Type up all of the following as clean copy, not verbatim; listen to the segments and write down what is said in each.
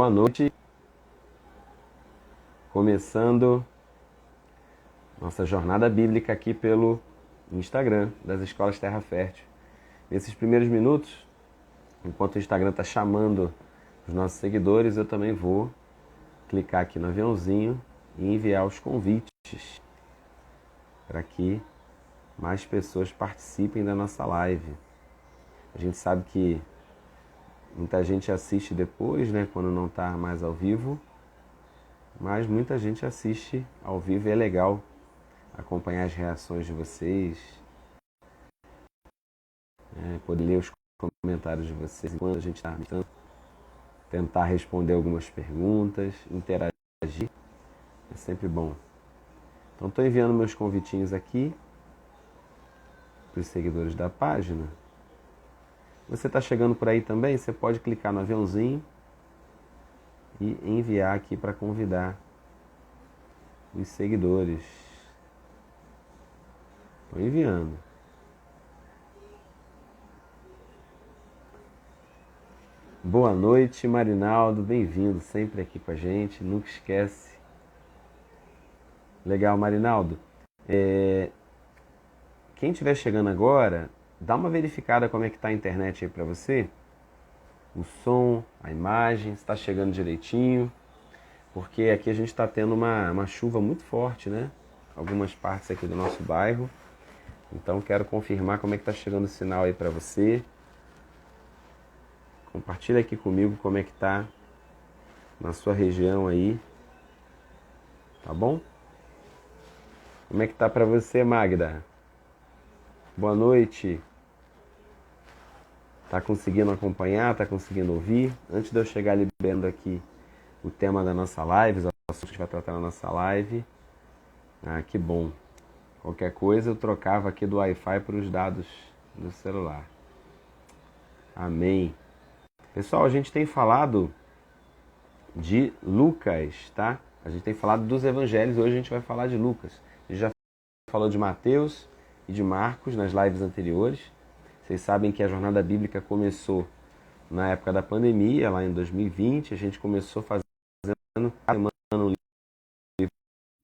Boa noite, começando nossa jornada bíblica aqui pelo Instagram das Escolas Terra Fértil. Nesses primeiros minutos, enquanto o Instagram está chamando os nossos seguidores, eu também vou clicar aqui no aviãozinho e enviar os convites para que mais pessoas participem da nossa live. A gente sabe que muita gente assiste depois, né, quando não está mais ao vivo, mas muita gente assiste ao vivo e é legal acompanhar as reações de vocês, poder ler os comentários de vocês enquanto a gente está tentando tentar responder algumas perguntas, interagir, é sempre bom. Então estou enviando meus convitinhos aqui para os seguidores da página. Você está chegando por aí também? Você pode clicar no aviãozinho e enviar aqui para convidar os seguidores. Estou enviando. Boa noite, Marinaldo. Bem-vindo sempre aqui com a gente. Nunca esquece. Legal, Marinaldo. Quem estiver chegando agora, dá uma verificada como é que está a internet aí para você. O som, a imagem, está chegando direitinho. Porque aqui a gente está tendo uma chuva muito forte, né? Algumas partes aqui do nosso bairro. Então quero confirmar como é que está chegando o sinal aí para você. Compartilha aqui comigo como é que está na sua região aí. Tá bom? Como é que tá para você, Magda? Boa noite. Tá conseguindo acompanhar? Tá conseguindo ouvir? Antes de eu chegar liberando aqui o tema da nossa live, os assuntos que a gente vai tratar na nossa live. Ah, que bom. Qualquer coisa eu trocava aqui do Wi-Fi para os dados do celular. Amém. Pessoal, a gente tem falado de Lucas, tá? A gente tem falado dos evangelhos, hoje a gente vai falar de Lucas. A gente já falou de Mateus e de Marcos nas lives anteriores. Vocês sabem que a jornada bíblica começou na época da pandemia, lá em 2020. A gente começou fazendo cada semana um livro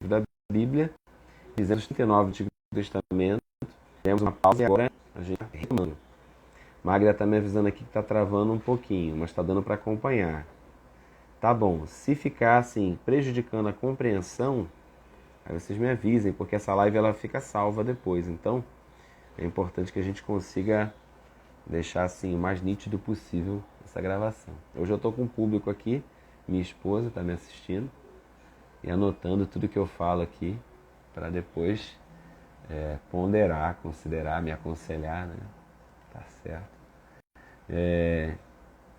da Bíblia, fizemos os 39 do Antigo Testamento, demos uma pausa e agora a gente está retomando. Magda está me avisando aqui que está travando um pouquinho, mas está dando para acompanhar. Tá bom, se ficar assim, prejudicando a compreensão, aí vocês me avisem, porque essa live ela fica salva depois. Então, é importante que a gente consiga deixar assim o mais nítido possível essa gravação. Hoje eu estou com um público aqui, minha esposa está me assistindo e anotando tudo que eu falo aqui para depois ponderar, considerar, me aconselhar, né? Tá certo.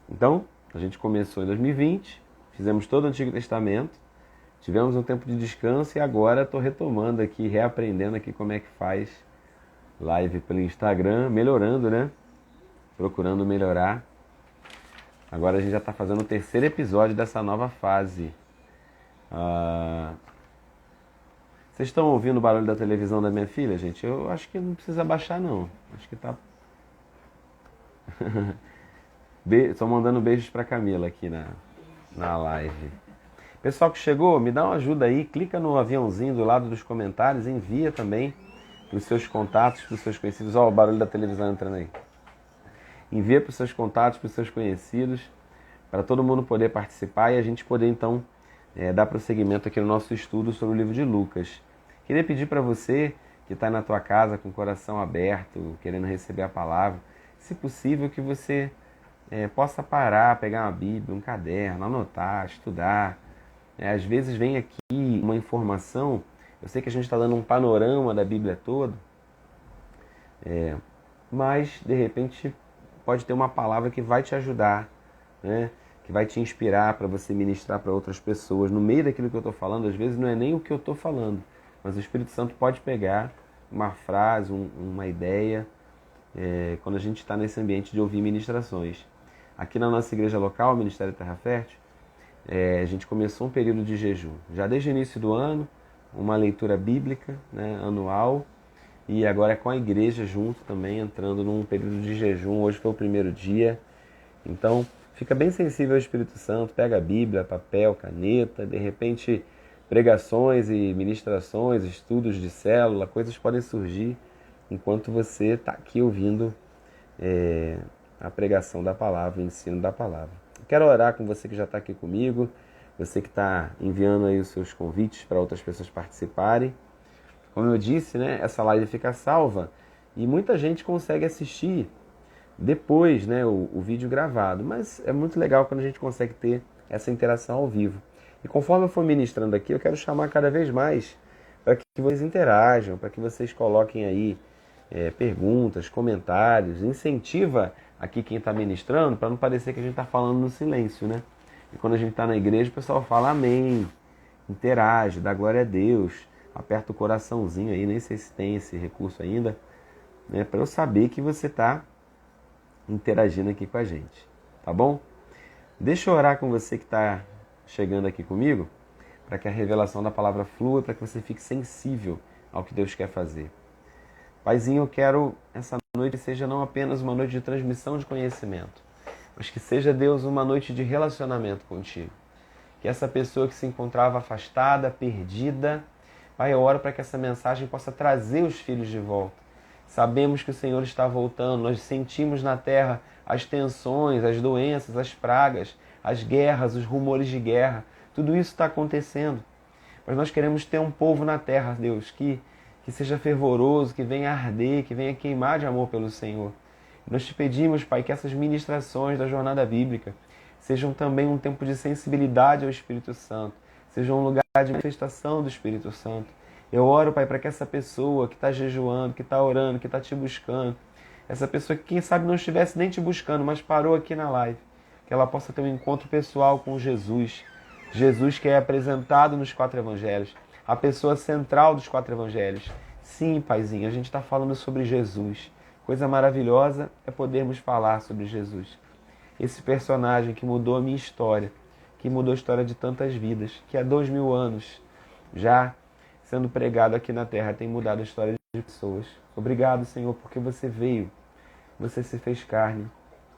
Então, a gente começou em 2020, fizemos todo o Antigo Testamento, tivemos um tempo de descanso e agora estou retomando aqui, reaprendendo aqui como é que faz live pelo Instagram, melhorando, né? Procurando melhorar. Agora a gente já está fazendo o terceiro episódio dessa nova fase. Vocês estão ouvindo o barulho da televisão da minha filha, gente? Eu acho que não precisa baixar, não. Acho que tá... Estou mandando beijos para Camila aqui na live. Pessoal que chegou, me dá uma ajuda aí. Clica no aviãozinho do lado dos comentários. Envia também para os seus contatos, para os seus conhecidos. Olha o barulho da televisão entrando aí. Envia para os seus contatos, para os seus conhecidos, para todo mundo poder participar e a gente poder então dar prosseguimento aqui no nosso estudo sobre o livro de Lucas. Queria pedir para você que está na tua casa com o coração aberto, querendo receber a palavra, se possível que você possa parar, pegar uma Bíblia, um caderno, anotar, estudar. Às vezes vem aqui uma informação, eu sei que a gente está dando um panorama da Bíblia toda, mas de repente pode ter uma palavra que vai te ajudar, né? Que vai te inspirar para você ministrar para outras pessoas. No meio daquilo que eu estou falando, às vezes não é nem o que eu estou falando, mas o Espírito Santo pode pegar uma frase, uma ideia, quando a gente está nesse ambiente de ouvir ministrações. Aqui na nossa igreja local, o Ministério Terra Fértil, a gente começou um período de jejum. Já desde o início do ano, uma leitura bíblica, né, anual, e agora é com a igreja junto também, entrando num período de jejum. Hoje foi o primeiro dia. Então, fica bem sensível ao Espírito Santo, pega a Bíblia, papel, caneta, de repente pregações e ministrações, estudos de célula, coisas podem surgir enquanto você está aqui ouvindo a pregação da palavra, o ensino da palavra. Eu quero orar com você que já está aqui comigo, você que está enviando aí os seus convites para outras pessoas participarem. Como eu disse, né, essa live fica salva e muita gente consegue assistir depois, né, o vídeo gravado, mas é muito legal quando a gente consegue ter essa interação ao vivo. E conforme eu for ministrando aqui, eu quero chamar cada vez mais para que vocês interajam, para que vocês coloquem aí perguntas, comentários, incentiva aqui quem está ministrando, para não parecer que a gente está falando no silêncio, né? E quando a gente está na igreja, o pessoal fala amém, interage, dá glória a Deus, aperta o coraçãozinho aí, nem sei se tem esse recurso ainda, né, para eu saber que você está interagindo aqui com a gente, tá bom? Deixa eu orar com você que está chegando aqui comigo, para que a revelação da palavra flua, para que você fique sensível ao que Deus quer fazer. Paizinho, eu quero essa noite seja não apenas uma noite de transmissão de conhecimento, mas que seja, Deus, uma noite de relacionamento contigo. Que essa pessoa que se encontrava afastada, perdida, Pai, eu oro para que essa mensagem possa trazer os filhos de volta. Sabemos que o Senhor está voltando, nós sentimos na terra as tensões, as doenças, as pragas, as guerras, os rumores de guerra. Tudo isso está acontecendo. Mas nós queremos ter um povo na terra, Deus, que seja fervoroso, que venha arder, que venha queimar de amor pelo Senhor. Nós te pedimos, Pai, que essas ministrações da jornada bíblica sejam também um tempo de sensibilidade ao Espírito Santo, sejam um lugar de manifestação do Espírito Santo. Eu oro, Pai, para que essa pessoa que está jejuando, que está orando, que está te buscando, essa pessoa que quem sabe não estivesse nem te buscando, mas parou aqui na live, que ela possa ter um encontro pessoal com Jesus. Jesus que é apresentado nos 4 evangelhos, a pessoa central dos 4 evangelhos. Sim, Paizinho, a gente está falando sobre Jesus. Coisa maravilhosa é podermos falar sobre Jesus. Esse personagem que mudou a minha história, que mudou a história de tantas vidas, que há 2000 anos já sendo pregado aqui na terra tem mudado a história de pessoas. Obrigado, Senhor, porque você veio, você se fez carne,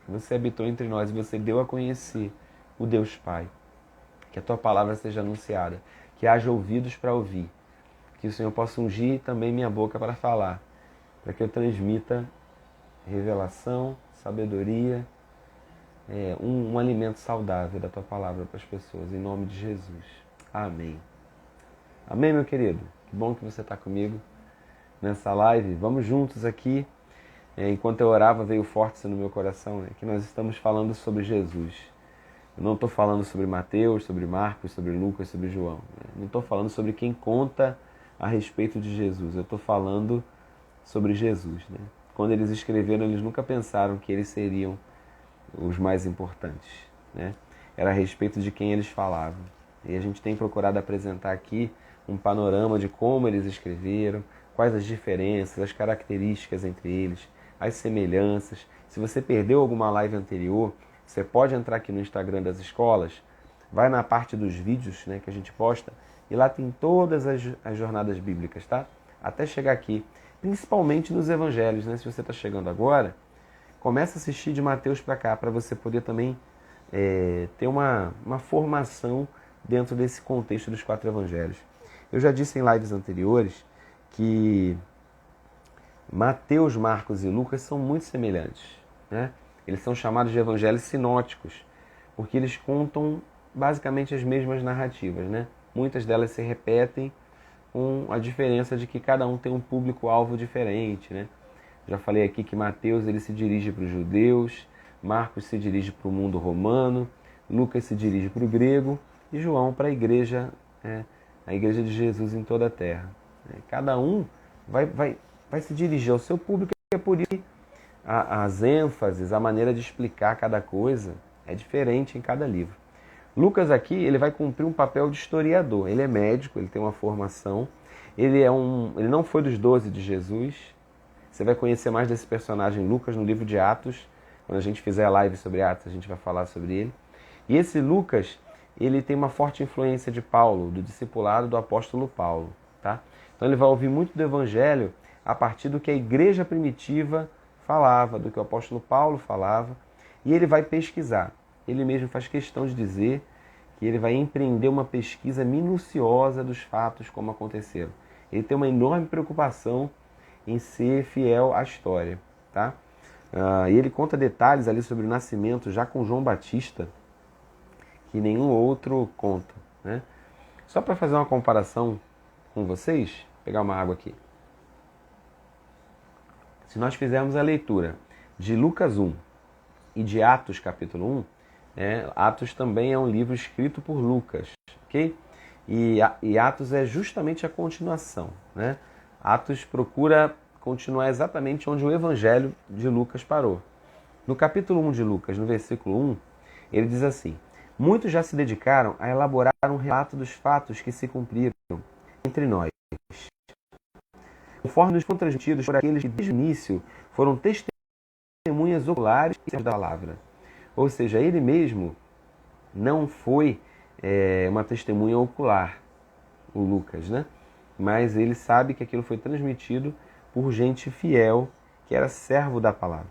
você habitou entre nós, você deu a conhecer o Deus Pai. Que a tua palavra seja anunciada, que haja ouvidos para ouvir, que o Senhor possa ungir também minha boca para falar, para que eu transmita revelação, sabedoria, um alimento saudável da tua palavra para as pessoas, em nome de Jesus. Amém. Amém, meu querido? Que bom que você está comigo nessa live. Vamos juntos aqui. Enquanto eu orava, veio forte isso no meu coração, né, que nós estamos falando sobre Jesus. Eu não estou falando sobre Mateus, sobre Marcos, sobre Lucas, sobre João. Né? Não estou falando sobre quem conta a respeito de Jesus. Eu estou falando sobre Jesus. Né? Quando eles escreveram, eles nunca pensaram que eles seriam os mais importantes. Né? Era a respeito de quem eles falavam. E a gente tem procurado apresentar aqui um panorama de como eles escreveram, quais as diferenças, as características entre eles, as semelhanças. Se você perdeu alguma live anterior, você pode entrar aqui no Instagram das escolas, vai na parte dos vídeos, né, que a gente posta, e lá tem todas as jornadas bíblicas, tá? Até chegar aqui, principalmente nos evangelhos, né? Se você está chegando agora, começa a assistir de Mateus para cá, para você poder também ter uma formação dentro desse contexto dos 4 evangelhos. Eu já disse em lives anteriores que Mateus, Marcos e Lucas são muito semelhantes, né? Eles são chamados de evangelhos sinóticos, porque eles contam basicamente as mesmas narrativas, né? Muitas delas se repetem com a diferença de que cada um tem um público-alvo diferente, né? Já falei aqui que Mateus ele se dirige para os judeus, Marcos se dirige para o mundo romano, Lucas se dirige para o grego e João para a igreja de Jesus em toda a terra. Cada um vai se dirigir ao seu público, e é por isso que as ênfases, a maneira de explicar cada coisa é diferente em cada livro. Lucas aqui ele vai cumprir um papel de historiador. Ele é médico, ele tem uma formação, ele não foi dos 12 de Jesus. Você vai conhecer mais desse personagem Lucas no livro de Atos. Quando a gente fizer a live sobre Atos, a gente vai falar sobre ele. E esse Lucas, ele tem uma forte influência de Paulo, do discipulado do apóstolo Paulo. Tá? Então ele vai ouvir muito do evangelho a partir do que a igreja primitiva falava, do que o apóstolo Paulo falava, e ele vai pesquisar. ele mesmo faz questão de dizer que ele vai empreender uma pesquisa minuciosa dos fatos como aconteceram. Ele tem uma enorme preocupação em ser fiel à história, tá? E ele conta detalhes ali sobre o nascimento já com João Batista, que nenhum outro conta, né? Só para fazer uma comparação com vocês, vou pegar uma água aqui. Se nós fizermos a leitura de Lucas 1 e de Atos capítulo 1, Atos também é um livro escrito por Lucas, ok? E Atos é justamente a continuação, né? Atos procura continuar exatamente onde o Evangelho de Lucas parou. No capítulo 1 de Lucas, no versículo 1, ele diz assim: muitos já se dedicaram a elaborar um relato dos fatos que se cumpriram entre nós, conforme nos foram transmitidos por aqueles que desde o início foram testemunhas oculares da palavra. Ou seja, ele mesmo não foi uma testemunha ocular, o Lucas, né? Mas ele sabe que aquilo foi transmitido por gente fiel, que era servo da palavra.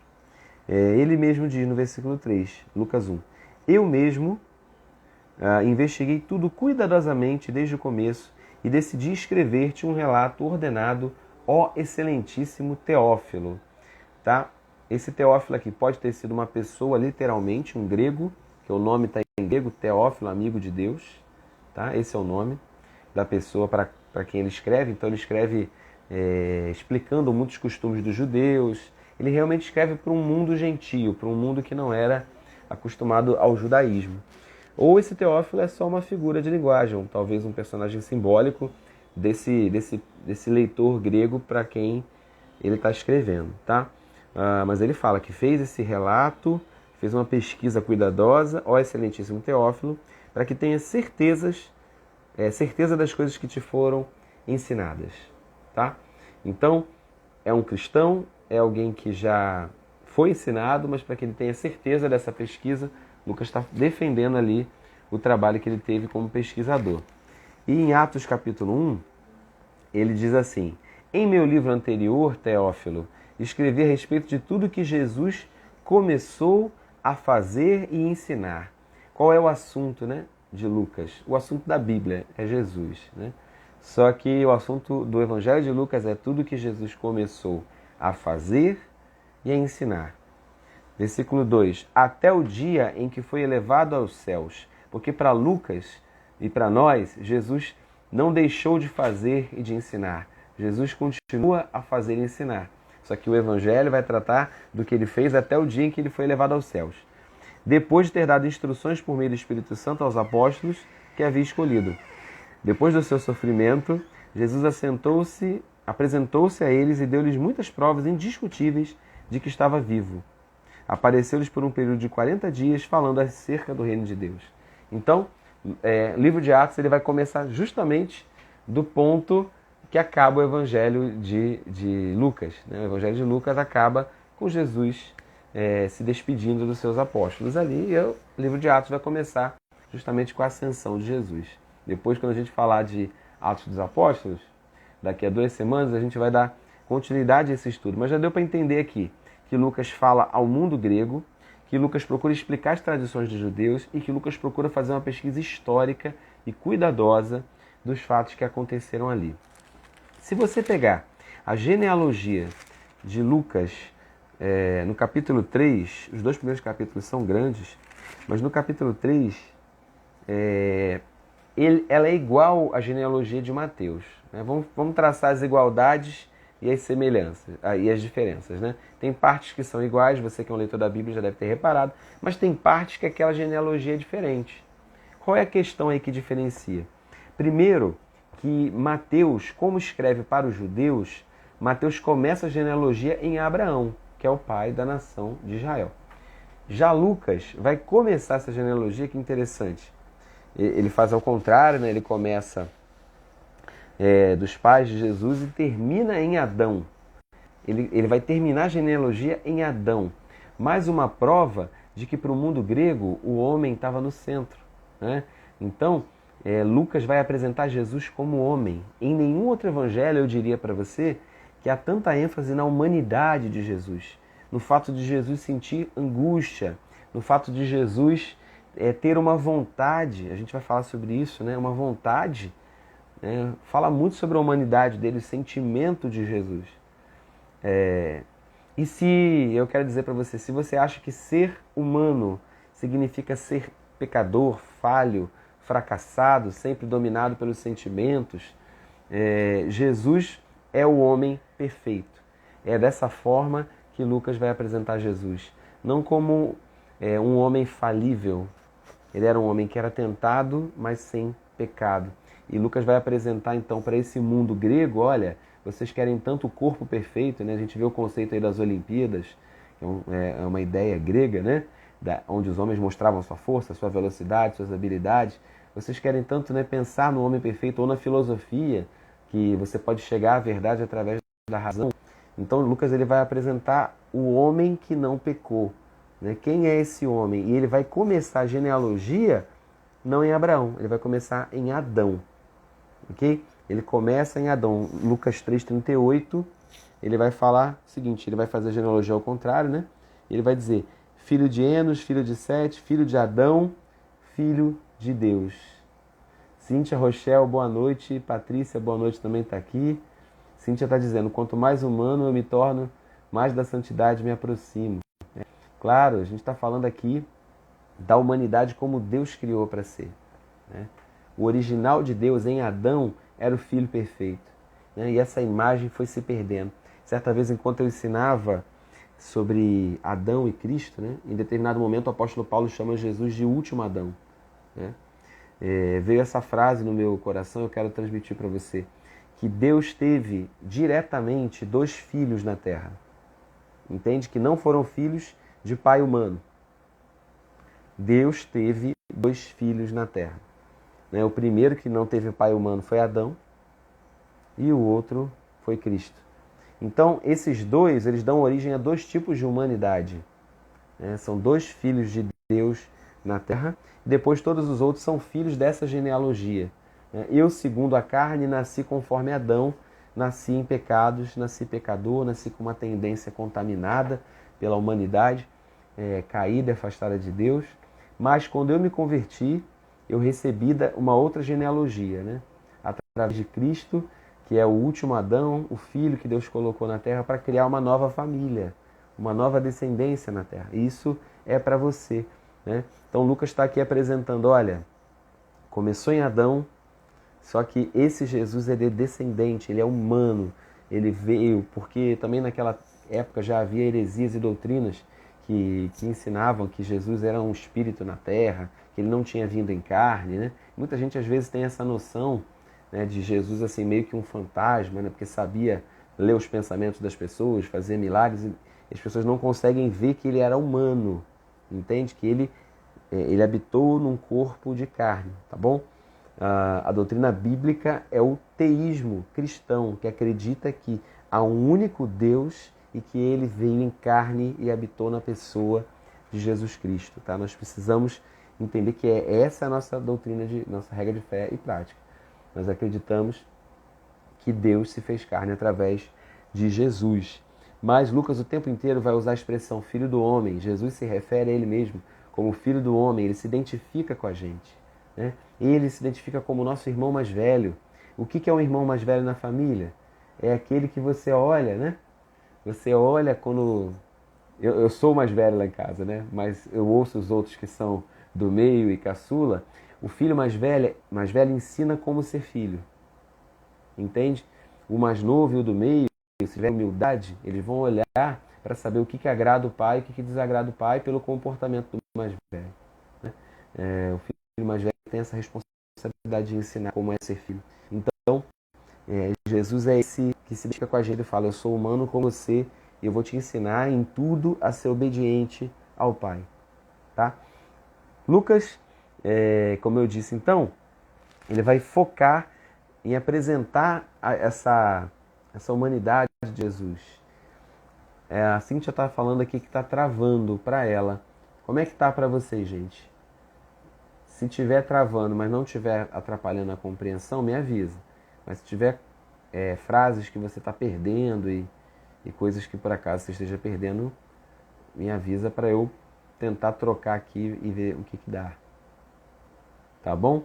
Ele mesmo diz no versículo 3, Lucas 1, eu mesmo investiguei tudo cuidadosamente desde o começo e decidi escrever-te um relato ordenado, ó excelentíssimo Teófilo. Tá? Esse Teófilo aqui pode ter sido uma pessoa, literalmente, um grego, que o nome está em grego, Teófilo, amigo de Deus. Tá? Esse é o nome da pessoa para quem ele escreve. Então ele escreve explicando muitos costumes dos judeus. Ele realmente escreve para um mundo gentio, para um mundo que não era acostumado ao judaísmo. Ou esse Teófilo é só uma figura de linguagem, talvez um personagem simbólico desse leitor grego para quem ele está escrevendo, tá? Mas ele fala que fez esse relato, fez uma pesquisa cuidadosa, ó excelentíssimo Teófilo, para que tenha certeza das coisas que te foram ensinadas, tá? Então, é um cristão, é alguém que já foi ensinado, mas para que ele tenha certeza dessa pesquisa, Lucas está defendendo ali o trabalho que ele teve como pesquisador. E em Atos capítulo 1, ele diz assim: em meu livro anterior, Teófilo, escrevi a respeito de tudo que Jesus começou a fazer e ensinar. Qual é o assunto, né, de Lucas? O assunto da Bíblia é Jesus, né? Só que o assunto do Evangelho de Lucas é tudo que Jesus começou a fazer e a ensinar. Versículo 2, até o dia em que foi elevado aos céus. Porque para Lucas e para nós, Jesus não deixou de fazer e de ensinar. Jesus continua a fazer e ensinar. Só que o Evangelho vai tratar do que ele fez até o dia em que ele foi elevado aos céus. Depois de ter dado instruções por meio do Espírito Santo aos apóstolos que havia escolhido. Depois do seu sofrimento, Jesus apresentou-se a eles e deu-lhes muitas provas indiscutíveis de que estava vivo. Apareceu-lhes por um período de 40 dias falando acerca do reino de Deus. Então, o livro de Atos ele vai começar justamente do ponto que acaba o Evangelho de Lucas, né? O Evangelho de Lucas acaba com Jesus se despedindo dos seus apóstolos ali, e o livro de Atos vai começar justamente com a ascensão de Jesus. Depois, quando a gente falar de Atos dos Apóstolos, daqui a 2 semanas, a gente vai dar continuidade a esse estudo. Mas já deu para entender aqui que Lucas fala ao mundo grego, que Lucas procura explicar as tradições dos judeus e que Lucas procura fazer uma pesquisa histórica e cuidadosa dos fatos que aconteceram ali. Se você pegar a genealogia de Lucas no capítulo 3, os 2 primeiros capítulos são grandes, mas no capítulo 3, ela é igual à genealogia de Mateus, né? Vamos traçar as igualdades e as semelhanças, e as diferenças, né? Tem partes que são iguais, você que é um leitor da Bíblia já deve ter reparado, mas tem partes que aquela genealogia é diferente. Qual é a questão aí que diferencia? Primeiro, que Mateus, como escreve para os judeus, Mateus começa a genealogia em Abraão, que é o pai da nação de Israel. Já Lucas vai começar essa genealogia, que interessante. Ele faz ao contrário, né? Ele começa dos pais de Jesus e termina em Adão. Ele vai terminar a genealogia em Adão. Mais uma prova de que para o mundo grego o homem estava no centro, né? Então, Lucas vai apresentar Jesus como homem. Em nenhum outro evangelho eu diria para você que há tanta ênfase na humanidade de Jesus, no fato de Jesus sentir angústia, no fato de Jesus ter uma vontade, a gente vai falar sobre isso, né? Uma vontade, né? Fala muito sobre a humanidade dele, o sentimento de Jesus. E se, eu quero dizer para você, se você acha que ser humano significa ser pecador, falho, fracassado, sempre dominado pelos sentimentos, Jesus é o homem perfeito. É dessa forma que Lucas vai apresentar Jesus. Não como um homem falível. Ele era um homem que era tentado, mas sem pecado. E Lucas vai apresentar então para esse mundo grego, olha, vocês querem tanto o corpo perfeito, né? A gente vê o conceito aí das Olimpíadas, que é uma ideia grega, né? Onde os homens mostravam sua força, sua velocidade, suas habilidades. Vocês querem tanto, né, pensar no homem perfeito ou na filosofia, que você pode chegar à verdade através da razão. Então Lucas ele vai apresentar o homem que não pecou. Né? Quem é esse homem? E ele vai começar a genealogia não em Abraão, ele vai começar em Adão. Ok? Ele começa em Adão. Lucas 3,38, ele vai falar o seguinte, ele vai fazer a genealogia ao contrário, né? Ele vai dizer, filho de Enos, filho de Sete, filho de Adão, filho de Deus. Cíntia Rochelle, boa noite. Patrícia, boa noite, também está aqui. Cíntia está dizendo, quanto mais humano eu me torno, mais da santidade me aproximo. Claro, a gente está falando aqui da humanidade como Deus criou para ser. Né? O original de Deus em Adão era o Filho perfeito. Né? E essa imagem foi se perdendo. Certa vez, enquanto eu ensinava sobre Adão e Cristo, né? Em determinado momento o apóstolo Paulo chama Jesus de último Adão. Né? Veio essa frase no meu coração, eu quero transmitir para você. Que Deus teve diretamente 2 filhos na terra. Entende? Que não foram filhos de pai humano. Deus teve 2 filhos na terra. O primeiro que não teve pai humano foi Adão e o outro foi Cristo. Então, esses 2, eles dão origem a 2 tipos de humanidade. São 2 filhos de Deus na terra. E depois todos os outros são filhos dessa genealogia. Eu, segundo a carne, nasci conforme Adão, nasci em pecados, nasci pecador, nasci com uma tendência contaminada pela humanidade, caída e afastada de Deus. Mas quando eu me converti, eu recebi uma outra genealogia, né? Através de Cristo, que é o último Adão, o filho que Deus colocou na terra para criar uma nova família, uma nova descendência na terra. Isso é para você. Né? Então Lucas está aqui apresentando, olha, começou em Adão, só que esse Jesus ele é descendente, ele é humano, ele veio, porque também naquela época já havia heresias e doutrinas que ensinavam que Jesus era um espírito na terra, que ele não tinha vindo em carne. Né? Muita gente às vezes tem essa noção, né, de Jesus assim meio que um fantasma, né, porque sabia ler os pensamentos das pessoas, fazer milagres, e as pessoas não conseguem ver que ele era humano, entende? Que ele habitou num corpo de carne, tá bom? A doutrina bíblica é o teísmo cristão, que acredita que há um único Deus e que ele veio em carne e habitou na pessoa de Jesus Cristo. Tá? Nós precisamos entender que essa é a nossa doutrina, nossa regra de fé e prática. Nós acreditamos que Deus se fez carne através de Jesus. Mas Lucas o tempo inteiro vai usar a expressão filho do homem. Jesus se refere a ele mesmo como filho do homem, ele se identifica com a gente. Né? Ele se identifica como nosso irmão mais velho. O que é um irmão mais velho na família? É aquele que você olha, né? Você olha quando... Eu sou o mais velho lá em casa, né? Mas eu ouço os outros que são do meio e caçula. O filho mais velho ensina como ser filho. Entende? O mais novo e o do meio, se tiver humildade, eles vão olhar para saber o que agrada o pai e o que desagrada o pai pelo comportamento do mais velho. Né? O filho mais velho tem essa responsabilidade de ensinar como é ser filho. Então, Jesus é esse que se identifica com a gente e fala, eu sou humano como você e eu vou te ensinar em tudo a ser obediente ao Pai. Tá? Lucas, como eu disse então, ele vai focar em apresentar essa humanidade de Jesus. A Cíntia está falando aqui que está travando para ela. Como é que tá para vocês, gente? Se estiver travando, mas não estiver atrapalhando a compreensão, me avisa. Mas se tiver frases que você está perdendo e coisas que por acaso você esteja perdendo, me avisa para eu tentar trocar aqui e ver o que dá. Tá bom?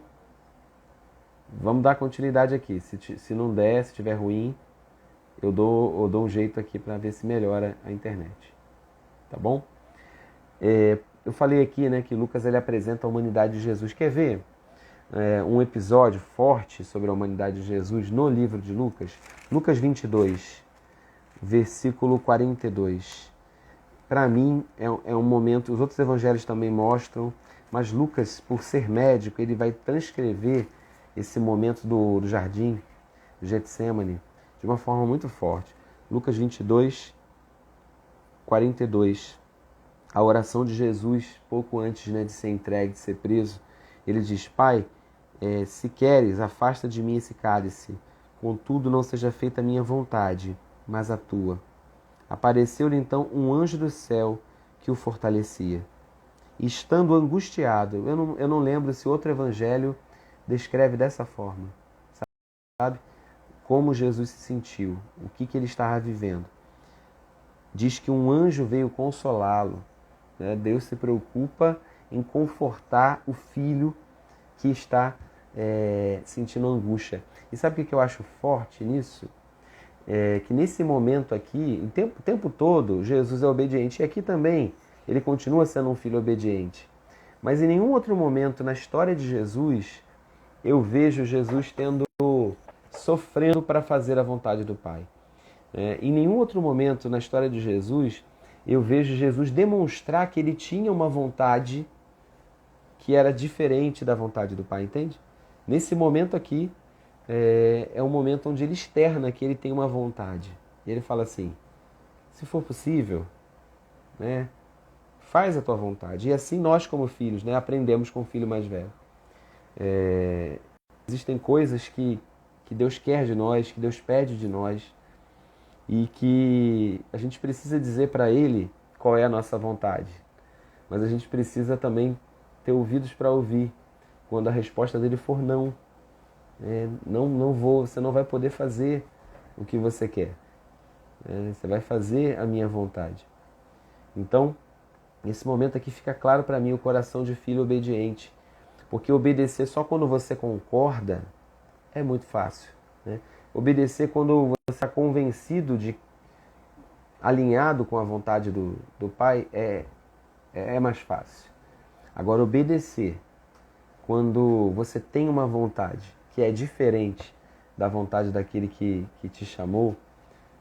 Vamos dar continuidade aqui. Se não der, se estiver ruim, eu dou um jeito aqui para ver se melhora a internet. Tá bom? Eu falei aqui, né, que Lucas ele apresenta a humanidade de Jesus. Quer ver um episódio forte sobre a humanidade de Jesus no livro de Lucas? Lucas 22, versículo 42. Para mim é um momento, os outros evangelhos também mostram, mas Lucas, por ser médico, ele vai transcrever esse momento do jardim, do Getsêmani, de uma forma muito forte. Lucas 22, 42. A oração de Jesus, pouco antes, né, de ser entregue, de ser preso, ele diz: Pai, se queres, afasta de mim esse cálice, contudo não seja feita a minha vontade, mas a tua. Apareceu-lhe então um anjo do céu que o fortalecia. E estando angustiado, eu não lembro se outro evangelho descreve dessa forma, sabe? Como Jesus se sentiu, o que ele estava vivendo. Diz que um anjo veio consolá-lo. Né? Deus se preocupa em confortar o filho que está sentindo angústia. E sabe o que eu acho forte nisso? Que nesse momento aqui, o tempo todo, Jesus é obediente. E aqui também, ele continua sendo um filho obediente. Mas em nenhum outro momento na história de Jesus, eu vejo Jesus sofrendo para fazer a vontade do Pai. Em nenhum outro momento na história de Jesus, eu vejo Jesus demonstrar que ele tinha uma vontade que era diferente da vontade do Pai, entende? Nesse momento aqui, é um momento onde ele externa que ele tem uma vontade. E ele fala assim: se for possível, né, faz a tua vontade. E assim nós, como filhos, né, aprendemos com o filho mais velho. Existem coisas que Deus quer de nós, que Deus pede de nós, e que a gente precisa dizer para Ele qual é a nossa vontade. Mas a gente precisa também ter ouvidos para ouvir quando a resposta dele for não. Não vou, você não vai poder fazer o que você quer. Você vai fazer a minha vontade. Então, nesse momento aqui fica claro para mim o coração de filho obediente. Porque obedecer só quando você concorda é muito fácil. Né? Obedecer quando você está convencido alinhado com a vontade do Pai é mais fácil. Agora, obedecer quando você tem uma vontade que é diferente da vontade daquele que te chamou,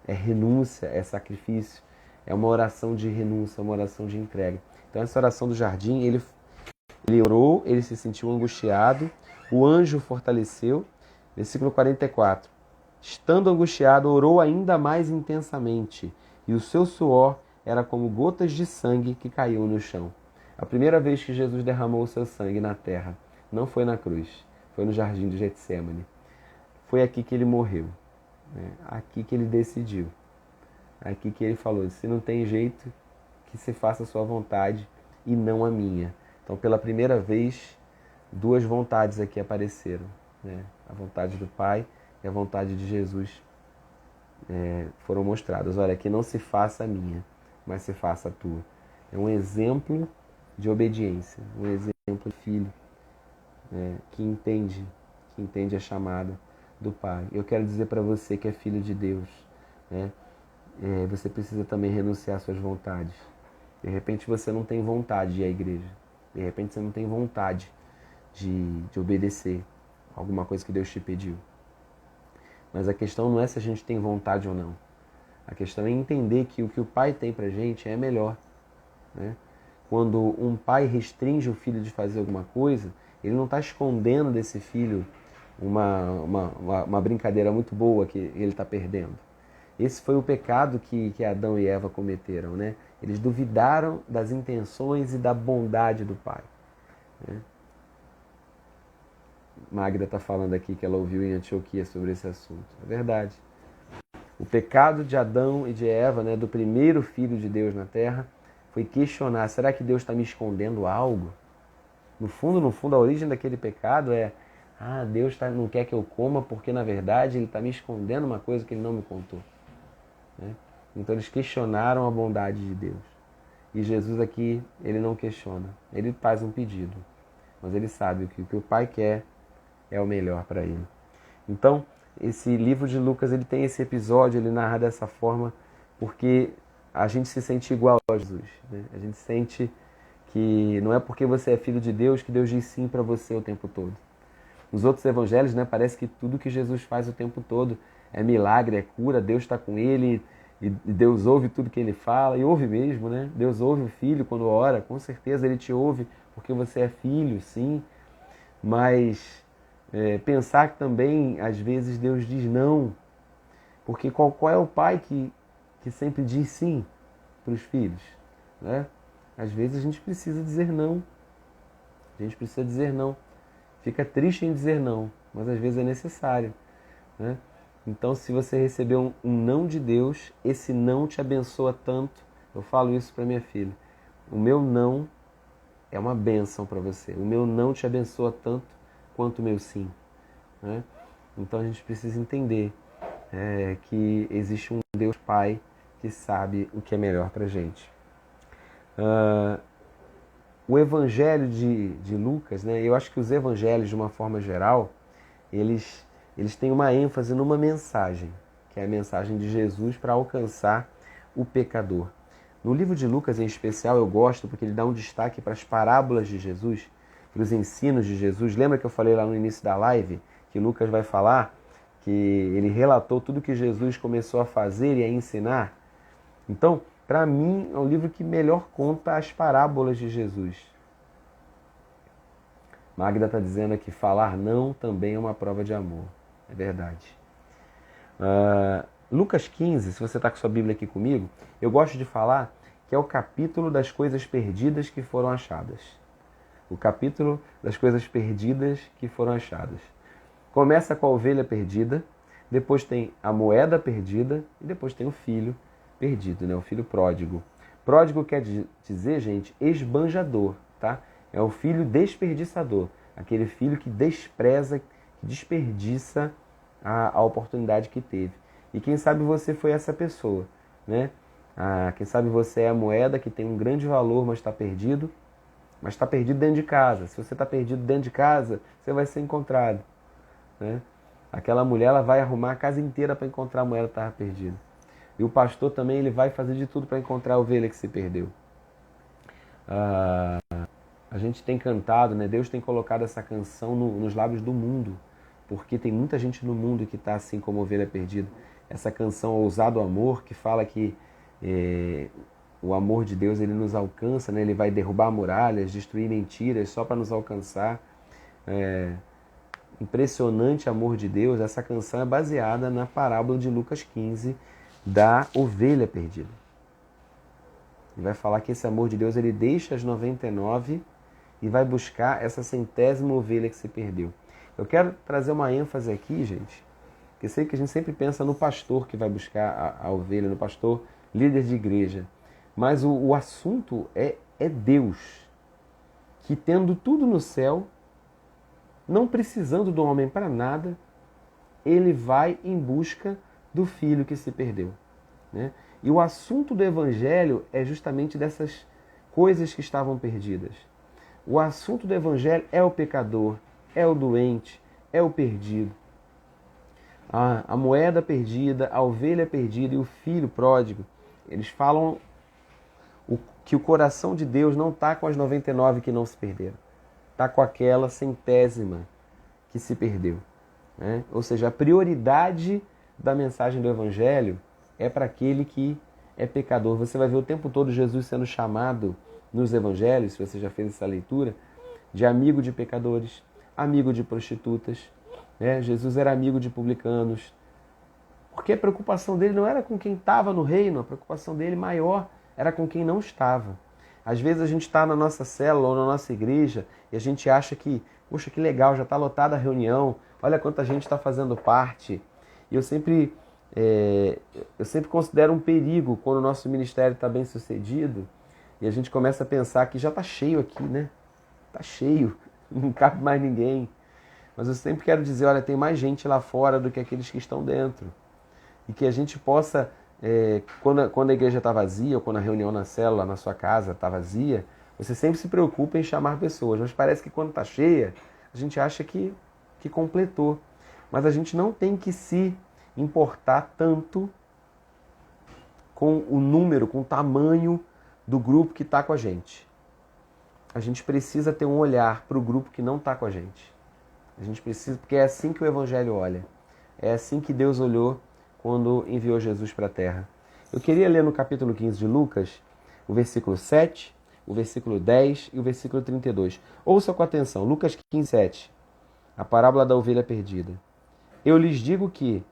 é renúncia, é sacrifício, é uma oração de renúncia, uma oração de entrega. Então essa oração do jardim, ele orou, ele se sentiu angustiado, o anjo o fortaleceu. Versículo 44. Estando angustiado, orou ainda mais intensamente, e o seu suor era como gotas de sangue que caíam no chão. A primeira vez que Jesus derramou o seu sangue na terra não foi na cruz, foi no jardim de Getsêmani. Foi aqui que ele morreu, né? Aqui que ele decidiu, aqui que ele falou: se não tem jeito, que se faça a sua vontade e não a minha. Então, pela primeira vez, duas vontades aqui apareceram, né? A vontade do Pai e a vontade de Jesus foram mostradas. Olha, que não se faça a minha, mas se faça a tua. É um exemplo de obediência, um exemplo de filho que entende a chamada do Pai. Eu quero dizer para você que é filho de Deus, né? Você precisa também renunciar às suas vontades. De repente você não tem vontade de ir à igreja. De repente você não tem vontade de obedecer alguma coisa que Deus te pediu. Mas a questão não é se a gente tem vontade ou não. A questão é entender que o que o Pai tem pra gente é melhor, né? Quando um pai restringe o filho de fazer alguma coisa, ele não está escondendo desse filho uma brincadeira muito boa que ele está perdendo. Esse foi o pecado que Adão e Eva cometeram, né? Eles duvidaram das intenções e da bondade do Pai, né? Magda está falando aqui que ela ouviu em Antioquia sobre esse assunto. É verdade. O pecado de Adão e de Eva, né, do primeiro filho de Deus na Terra, foi questionar: será que Deus está me escondendo algo? No fundo, a origem daquele pecado Deus não quer que eu coma porque, na verdade, Ele está me escondendo uma coisa que Ele não me contou. Né? Então, eles questionaram a bondade de Deus. E Jesus aqui, Ele não questiona. Ele faz um pedido. mas ele sabe que o que o Pai quer é o melhor para ele. Então, esse livro de Lucas, ele tem esse episódio, ele narra dessa forma, porque a gente se sente igual a Jesus, né? A gente sente que não é porque você é filho de Deus que Deus diz sim para você o tempo todo. Nos outros evangelhos, né, parece que tudo que Jesus faz o tempo todo é milagre, é cura, Deus está com ele e Deus ouve tudo que ele fala, e ouve mesmo, né? Deus ouve o filho quando ora, com certeza ele te ouve porque você é filho, sim, mas pensar que também, às vezes, Deus diz não, porque qual é o pai que sempre diz sim para os filhos, né? Às vezes a gente precisa dizer não, a gente precisa dizer não. Fica triste em dizer não, mas às vezes é necessário, né? Então, se você recebeu um não de Deus, esse não te abençoa tanto. Eu falo isso para minha filha. O meu não é uma bênção para você. O meu não te abençoa tanto quanto o meu sim, né? Então a gente precisa entender que existe um Deus Pai que sabe o que é melhor para a gente. O Evangelho de Lucas, né, eu acho que os Evangelhos, de uma forma geral, eles têm uma ênfase numa mensagem, que é a mensagem de Jesus para alcançar o pecador. No livro de Lucas, em especial, eu gosto porque ele dá um destaque para as parábolas de Jesus, para os ensinos de Jesus. Lembra que eu falei lá no início da live que Lucas vai falar que ele relatou tudo que Jesus começou a fazer e a ensinar? Então, para mim, é o livro que melhor conta as parábolas de Jesus. Magda está dizendo aqui, falar não também é uma prova de amor. É verdade. Lucas 15, se você está com sua Bíblia aqui comigo, eu gosto de falar que é o capítulo das coisas perdidas que foram achadas. O capítulo das coisas perdidas que foram achadas. Começa com a ovelha perdida, depois tem a moeda perdida e depois tem o filho perdido, né? O filho pródigo. Pródigo quer dizer, gente, esbanjador, tá? É o filho desperdiçador, aquele filho que despreza, que desperdiça a oportunidade que teve. E quem sabe você foi essa pessoa, né? Quem sabe você é a moeda que tem um grande valor, mas está perdido dentro de casa. Se você está perdido dentro de casa, você vai ser encontrado, né? Aquela mulher, ela vai arrumar a casa inteira para encontrar a moeda que estava perdida. E o pastor também, ele vai fazer de tudo para encontrar a ovelha que se perdeu. A gente tem cantado, né? Deus tem colocado essa canção nos lábios do mundo, porque tem muita gente no mundo que está assim como ovelha perdida. Essa canção Ousado Amor, que fala que o amor de Deus, ele nos alcança, né? Ele vai derrubar muralhas, destruir mentiras só para nos alcançar. Impressionante amor de Deus. Essa canção é baseada na parábola de Lucas 15, da ovelha perdida. Ele vai falar que esse amor de Deus, ele deixa as 99 e vai buscar essa 100ª ovelha que se perdeu. Eu quero trazer uma ênfase aqui, gente, que eu sei que a gente sempre pensa no pastor que vai buscar a ovelha, no pastor líder de igreja. Mas o assunto é Deus, que tendo tudo no céu, não precisando do homem para nada, ele vai em busca do filho que se perdeu, né? E o assunto do Evangelho é justamente dessas coisas que estavam perdidas. O assunto do Evangelho é o pecador, é o doente, é o perdido. A moeda perdida, a ovelha perdida e o filho pródigo, eles falam que o coração de Deus não está com as 99 que não se perderam. Está com aquela 100ª que se perdeu, né? Ou seja, a prioridade da mensagem do Evangelho é para aquele que é pecador. Você vai ver o tempo todo Jesus sendo chamado nos Evangelhos, se você já fez essa leitura, de amigo de pecadores, amigo de prostitutas, né? Jesus era amigo de publicanos, porque a preocupação dele não era com quem estava no reino, a preocupação dele maior era com quem não estava. Às vezes a gente está na nossa célula ou na nossa igreja e a gente acha que, poxa, que legal, já está lotada a reunião, olha quanta gente está fazendo parte. E eu sempre considero um perigo quando o nosso ministério está bem sucedido e a gente começa a pensar que já está cheio aqui, né? Está cheio, não cabe mais ninguém. Mas eu sempre quero dizer, olha, tem mais gente lá fora do que aqueles que estão dentro. E que a gente possa, quando a igreja está vazia, ou quando a reunião na célula, na sua casa está vazia, Você sempre se preocupa em chamar pessoas, mas parece que quando está cheia, a gente acha que completou. Mas a gente não tem que se importar tanto com o número, com o tamanho do grupo que está com a gente. A gente precisa ter um olhar para o grupo que não está com a gente. A gente precisa, porque é assim que o Evangelho olha. É assim que Deus olhou quando enviou Jesus para a terra. Eu queria ler no capítulo 15 de Lucas, o versículo 7, o versículo 10 e o versículo 32. Ouça com atenção, Lucas 15, 7, a parábola da ovelha perdida. Eu lhes digo que,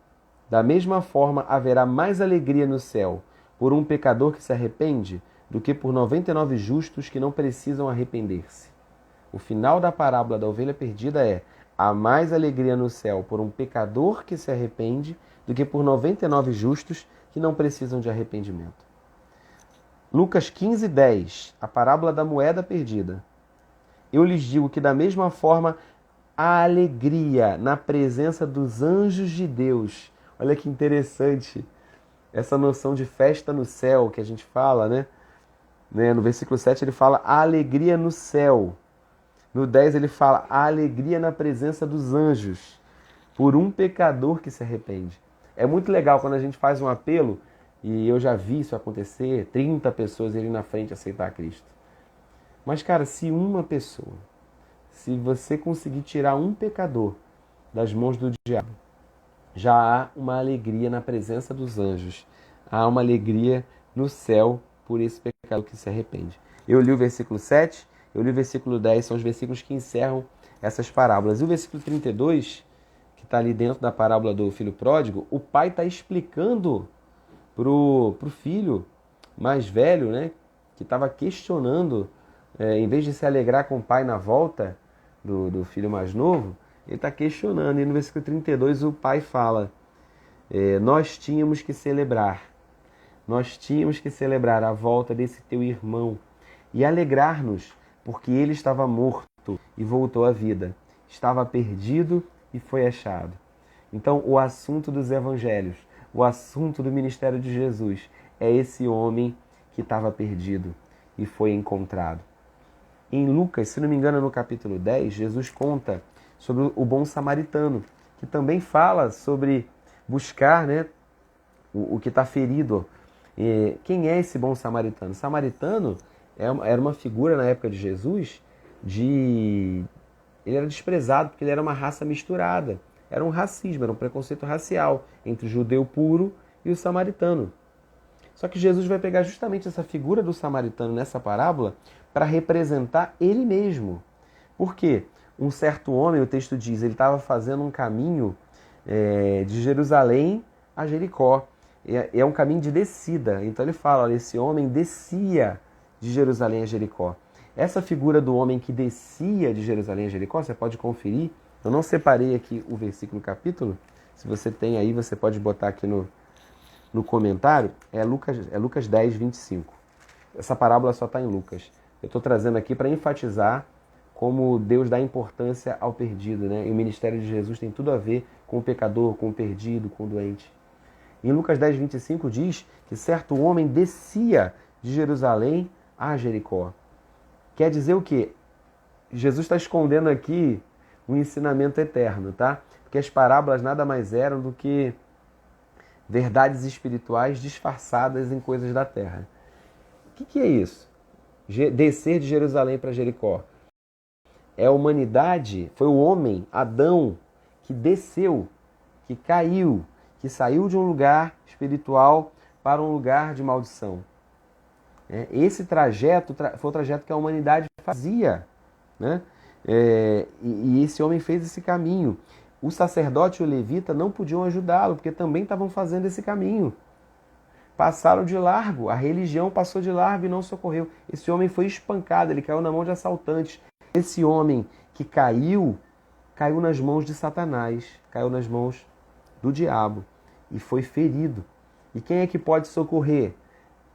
da mesma forma, haverá mais alegria no céu por um pecador que se arrepende do que por 99 justos que não precisam arrepender-se. O final da parábola da ovelha perdida é: há mais alegria no céu por um pecador que se arrepende do que por 99 justos que não precisam de arrependimento. Lucas 15, 10, a parábola da moeda perdida. Eu lhes digo que da mesma forma há alegria na presença dos anjos de Deus. Olha que interessante essa noção de festa no céu que a gente fala, né? No versículo 7 ele fala a alegria no céu. No 10 ele fala a alegria na presença dos anjos por um pecador que se arrepende. É muito legal quando a gente faz um apelo, e eu já vi isso acontecer, 30 pessoas irem na frente aceitar Cristo. Mas, cara, se uma pessoa, se você conseguir tirar um pecador das mãos do diabo, já há uma alegria na presença dos anjos. Há uma alegria no céu por esse pecador que se arrepende. Eu li o versículo 7, eu li o versículo 10, são os versículos que encerram essas parábolas. E o versículo 32, que está ali dentro da parábola do filho pródigo, o pai está explicando pro filho mais velho, né, que estava questionando, em vez de se alegrar com o pai na volta do filho mais novo, ele está questionando. E no versículo 32 o pai fala: nós tínhamos que celebrar a volta desse teu irmão e alegrar-nos, porque ele estava morto e voltou à vida, estava perdido e foi achado. Então, o assunto dos evangelhos, o assunto do ministério de Jesus é esse homem que estava perdido e foi encontrado. Em Lucas, se não me engano, no capítulo 10, Jesus conta sobre o bom samaritano, que também fala sobre buscar, né, o que está ferido. Quem é esse bom samaritano? Samaritano era uma figura na época de Jesus, ele era desprezado porque ele era uma raça misturada. Era um racismo, era um preconceito racial entre o judeu puro e o samaritano. Só que Jesus vai pegar justamente essa figura do samaritano nessa parábola para representar ele mesmo. Por quê? Um certo homem, o texto diz, ele estava fazendo um caminho de Jerusalém a Jericó. É um caminho de descida. Então ele fala, olha, esse homem descia de Jerusalém a Jericó. Essa figura do homem que descia de Jerusalém a Jericó, você pode conferir. Eu não separei aqui o versículo, capítulo. Se você tem aí, você pode botar aqui no comentário. É Lucas 10, 25. Essa parábola só está em Lucas. Eu estou trazendo aqui para enfatizar como Deus dá importância ao perdido, né? E o ministério de Jesus tem tudo a ver com o pecador, com o perdido, com o doente. Em Lucas 10, 25 diz que certo homem descia de Jerusalém a Jericó. Quer dizer o quê? Jesus está escondendo aqui um ensinamento eterno, tá? Porque as parábolas nada mais eram do que verdades espirituais disfarçadas em coisas da terra. O que é isso? Descer de Jerusalém para Jericó. É a humanidade, foi o homem, Adão, que desceu, que caiu, que saiu de um lugar espiritual para um lugar de maldição. Esse trajeto foi o trajeto que a humanidade fazia, né? E esse homem fez esse caminho. O sacerdote e o levita não podiam ajudá-lo, porque também estavam fazendo esse caminho. Passaram de largo, a religião passou de largo e não socorreu. Esse homem foi espancado, ele caiu na mão de assaltantes. Esse homem que caiu nas mãos de Satanás, caiu nas mãos do diabo e foi ferido. E quem é que pode socorrer?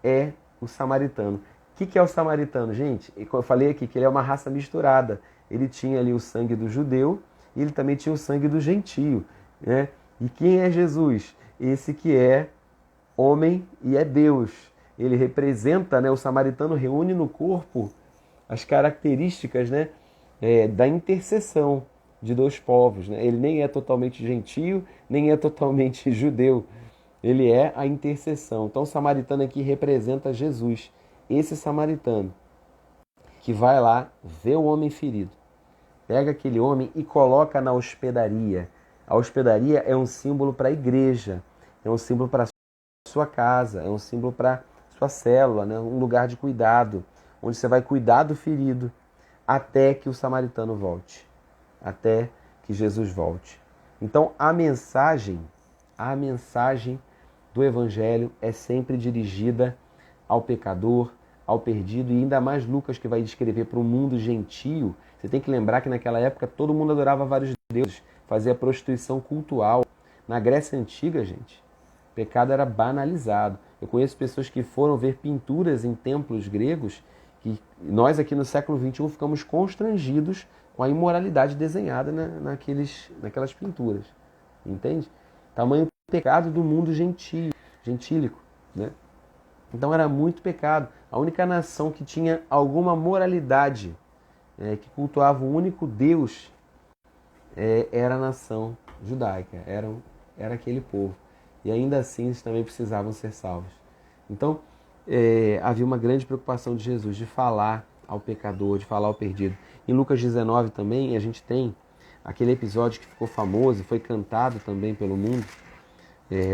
É o samaritano. O que é o samaritano, gente? Eu falei aqui que ele é uma raça misturada. Ele tinha ali o sangue do judeu e ele também tinha o sangue do gentio, né? E quem é Jesus? Esse que é homem e é Deus. Ele representa, né? O samaritano reúne no corpo as características, né, da intercessão de dois povos, né? Ele nem é totalmente gentio, nem é totalmente judeu. Ele é a intercessão. Então o samaritano aqui representa Jesus. Esse samaritano que vai lá, vê o homem ferido, pega aquele homem e coloca na hospedaria. A hospedaria é um símbolo para a igreja, é um símbolo para a sua casa, é um símbolo para sua célula, né? Um lugar de cuidado, onde você vai cuidar do ferido até que o samaritano volte, até que Jesus volte. Então a mensagem do Evangelho é sempre dirigida ao pecador, ao perdido, e ainda mais Lucas, que vai descrever para o mundo gentio. Você tem que lembrar que naquela época todo mundo adorava vários deuses, fazia prostituição cultural. Na Grécia Antiga, gente, o pecado era banalizado. Eu conheço pessoas que foram ver pinturas em templos gregos, que nós aqui no século XXI ficamos constrangidos com a imoralidade desenhada naquelas pinturas. Entende? Tamanho pecado do mundo gentílico, né? Então era muito pecado. A única nação que tinha alguma moralidade, que cultuava o único Deus, era a nação judaica, era aquele povo. E ainda assim eles também precisavam ser salvos. Então havia uma grande preocupação de Jesus de falar ao pecador, de falar ao perdido. Em Lucas 19 também a gente tem aquele episódio que ficou famoso e foi cantado também pelo mundo,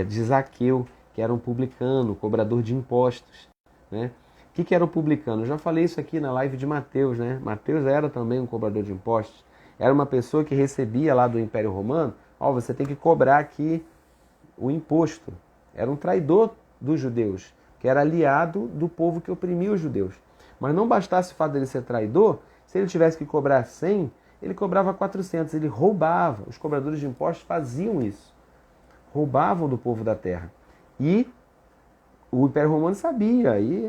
de Zaqueu, que era um publicano, cobrador de impostos, né? O que era o publicano? Eu já falei isso aqui na live de Mateus, né? Mateus era também um cobrador de impostos. Era uma pessoa que recebia lá do Império Romano, você tem que cobrar aqui o imposto. Era um traidor dos judeus, que era aliado do povo que oprimia os judeus. Mas não bastasse o fato dele ser traidor, se ele tivesse que cobrar 100, ele cobrava 400, ele roubava. Os cobradores de impostos faziam isso. Roubavam do povo da terra. E o Império Romano sabia e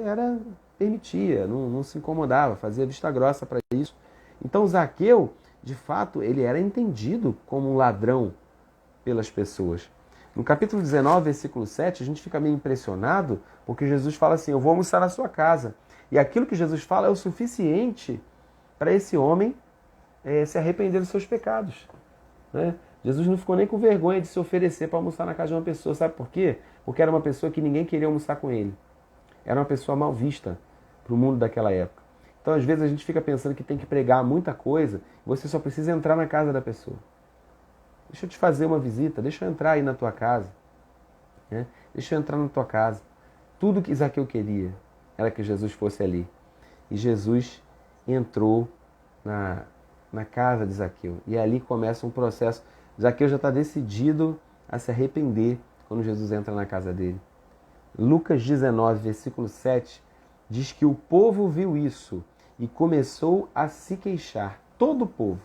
permitia, não se incomodava, fazia vista grossa para isso. Então Zaqueu, de fato, ele era entendido como um ladrão pelas pessoas. No capítulo 19, versículo 7, a gente fica meio impressionado porque Jesus fala assim, eu vou almoçar na sua casa. E aquilo que Jesus fala é o suficiente para esse homem se arrepender dos seus pecados, né? Jesus não ficou nem com vergonha de se oferecer para almoçar na casa de uma pessoa. Sabe por quê? Porque era uma pessoa que ninguém queria almoçar com ele. Era uma pessoa mal vista para o mundo daquela época. Então, às vezes, a gente fica pensando que tem que pregar muita coisa, você só precisa entrar na casa da pessoa. Deixa eu te fazer uma visita, deixa eu entrar aí na tua casa, né? Deixa eu entrar na tua casa. Tudo que Zaqueu queria era que Jesus fosse ali. E Jesus entrou na casa de Zaqueu. E ali começa um processo. Zaqueu já está decidido a se arrepender quando Jesus entra na casa dele. Lucas 19, versículo 7, diz que o povo viu isso e começou a se queixar, todo o povo,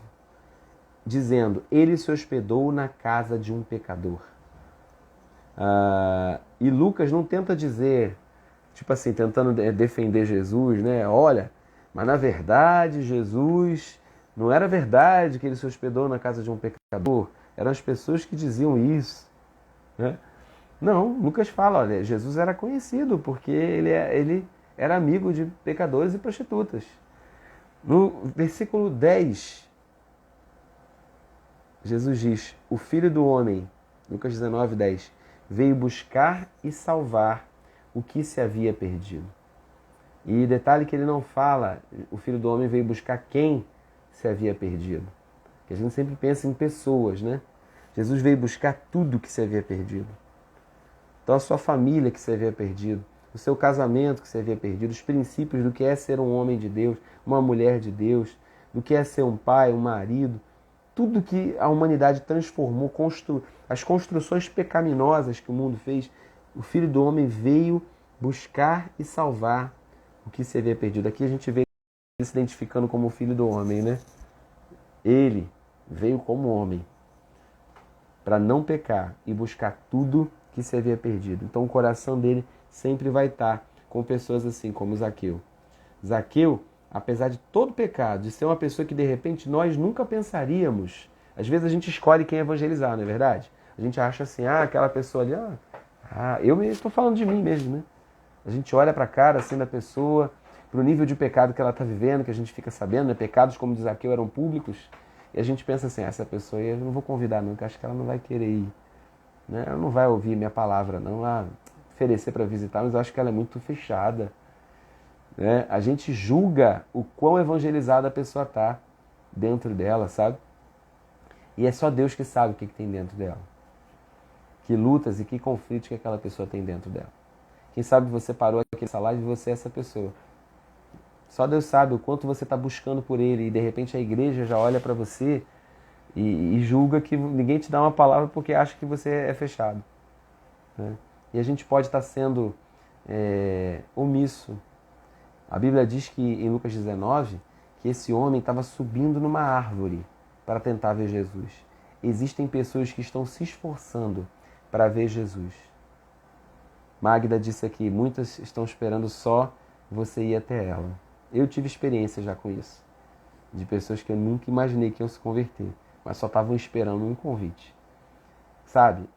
dizendo, ele se hospedou na casa de um pecador. E Lucas não tenta dizer, tipo assim, tentando defender Jesus, né? Olha, mas na verdade Jesus, não era verdade que ele se hospedou na casa de um pecador. Eram as pessoas que diziam isso, né? Não, Lucas fala, olha, Jesus era conhecido porque ele era amigo de pecadores e prostitutas. No versículo 10, Jesus diz, o Filho do Homem, Lucas 19, 10, veio buscar e salvar o que se havia perdido. E detalhe que ele não fala, o Filho do Homem veio buscar quem se havia perdido. Porque a gente sempre pensa em pessoas, né? Jesus veio buscar tudo que se havia perdido. Então a sua família que se havia perdido, o seu casamento que se havia perdido, os princípios do que é ser um homem de Deus, uma mulher de Deus, do que é ser um pai, um marido, tudo que a humanidade transformou, as construções pecaminosas que o mundo fez, o Filho do Homem veio buscar e salvar o que se havia perdido. Aqui a gente vê ele se identificando como o Filho do Homem, né? Ele veio como homem para não pecar e buscar tudo que se havia perdido. Então o coração dele sempre vai estar com pessoas assim como Zaqueu. Zaqueu, apesar de todo pecado, de ser uma pessoa que de repente nós nunca pensaríamos, às vezes a gente escolhe quem evangelizar, não é verdade? A gente acha assim, aquela pessoa ali, eu estou falando de mim mesmo, né? A gente olha para a cara assim da pessoa, para o nível de pecado que ela está vivendo, que a gente fica sabendo, né? Pecados como de Zaqueu eram públicos, e a gente pensa assim, essa pessoa aí eu não vou convidar não, porque acho que ela não vai querer ir, né? Ela não vai ouvir minha palavra não, oferecer para visitar, mas eu acho que ela é muito fechada, né? A gente julga o quão evangelizada a pessoa está dentro dela, sabe? E é só Deus que sabe o que tem dentro dela. Que lutas e que conflitos que aquela pessoa tem dentro dela. Quem sabe você parou aqui nessa live e você é essa pessoa. Só Deus sabe o quanto você está buscando por Ele e de repente a igreja já olha para você e julga que ninguém te dá uma palavra porque acha que você é fechado, né? E a gente pode estar sendo omisso. A Bíblia diz que em Lucas 19 que esse homem estava subindo numa árvore para tentar ver Jesus. Existem pessoas que estão se esforçando para ver Jesus. Magda disse aqui, muitas estão esperando só você ir até ela. Eu tive experiência já com isso, de pessoas que eu nunca imaginei que iam se converter, mas só estavam esperando um convite. Sabe?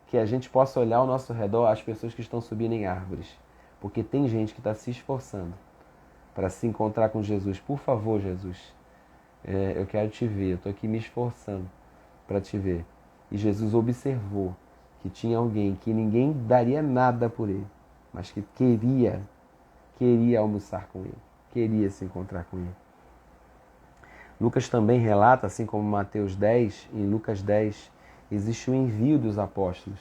Que a gente possa olhar ao nosso redor as pessoas que estão subindo em árvores, porque tem gente que está se esforçando para se encontrar com Jesus. Por favor, Jesus, eu quero te ver, eu estou aqui me esforçando para te ver. E Jesus observou que tinha alguém que ninguém daria nada por ele, mas que queria almoçar com ele, queria se encontrar com ele. Lucas também relata, assim como Mateus 10, em Lucas 10, existe o envio dos apóstolos,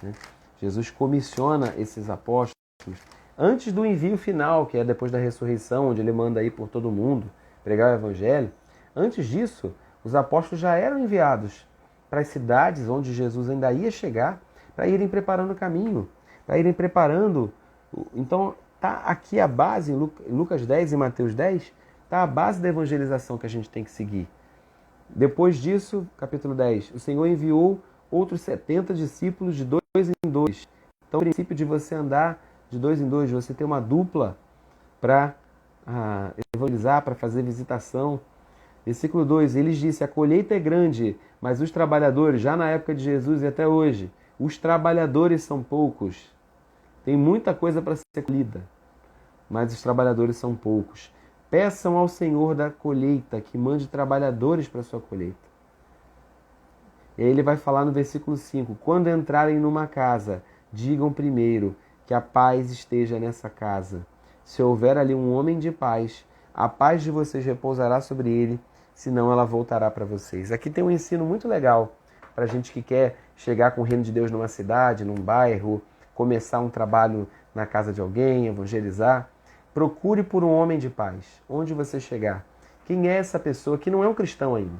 né? Jesus comissiona esses apóstolos antes do envio final, que é depois da ressurreição, onde ele manda ir por todo mundo, pregar o evangelho. Antes disso, os apóstolos já eram enviados para as cidades onde Jesus ainda ia chegar, para irem preparando o caminho, para irem preparando. Então, está aqui a base, em Lucas 10 e Mateus 10, está a base da evangelização que a gente tem que seguir. Depois disso, capítulo 10, o Senhor enviou outros 70 discípulos de 2 em 2. Então, o princípio de você andar de 2 em 2, de você ter uma dupla para evangelizar, para fazer visitação. Versículo 2, eles disse, a colheita é grande, mas os trabalhadores, já na época de Jesus e até hoje, os trabalhadores são poucos. Tem muita coisa para ser colhida, mas os trabalhadores são poucos. Peçam ao Senhor da colheita que mande trabalhadores para a sua colheita. E aí ele vai falar no versículo 5, quando entrarem numa casa, digam primeiro que a paz esteja nessa casa. Se houver ali um homem de paz, a paz de vocês repousará sobre ele, senão ela voltará para vocês. Aqui tem um ensino muito legal para a gente que quer chegar com o reino de Deus numa cidade, num bairro, começar um trabalho na casa de alguém, evangelizar. Procure por um homem de paz, onde você chegar. Quem é essa pessoa que não é um cristão ainda,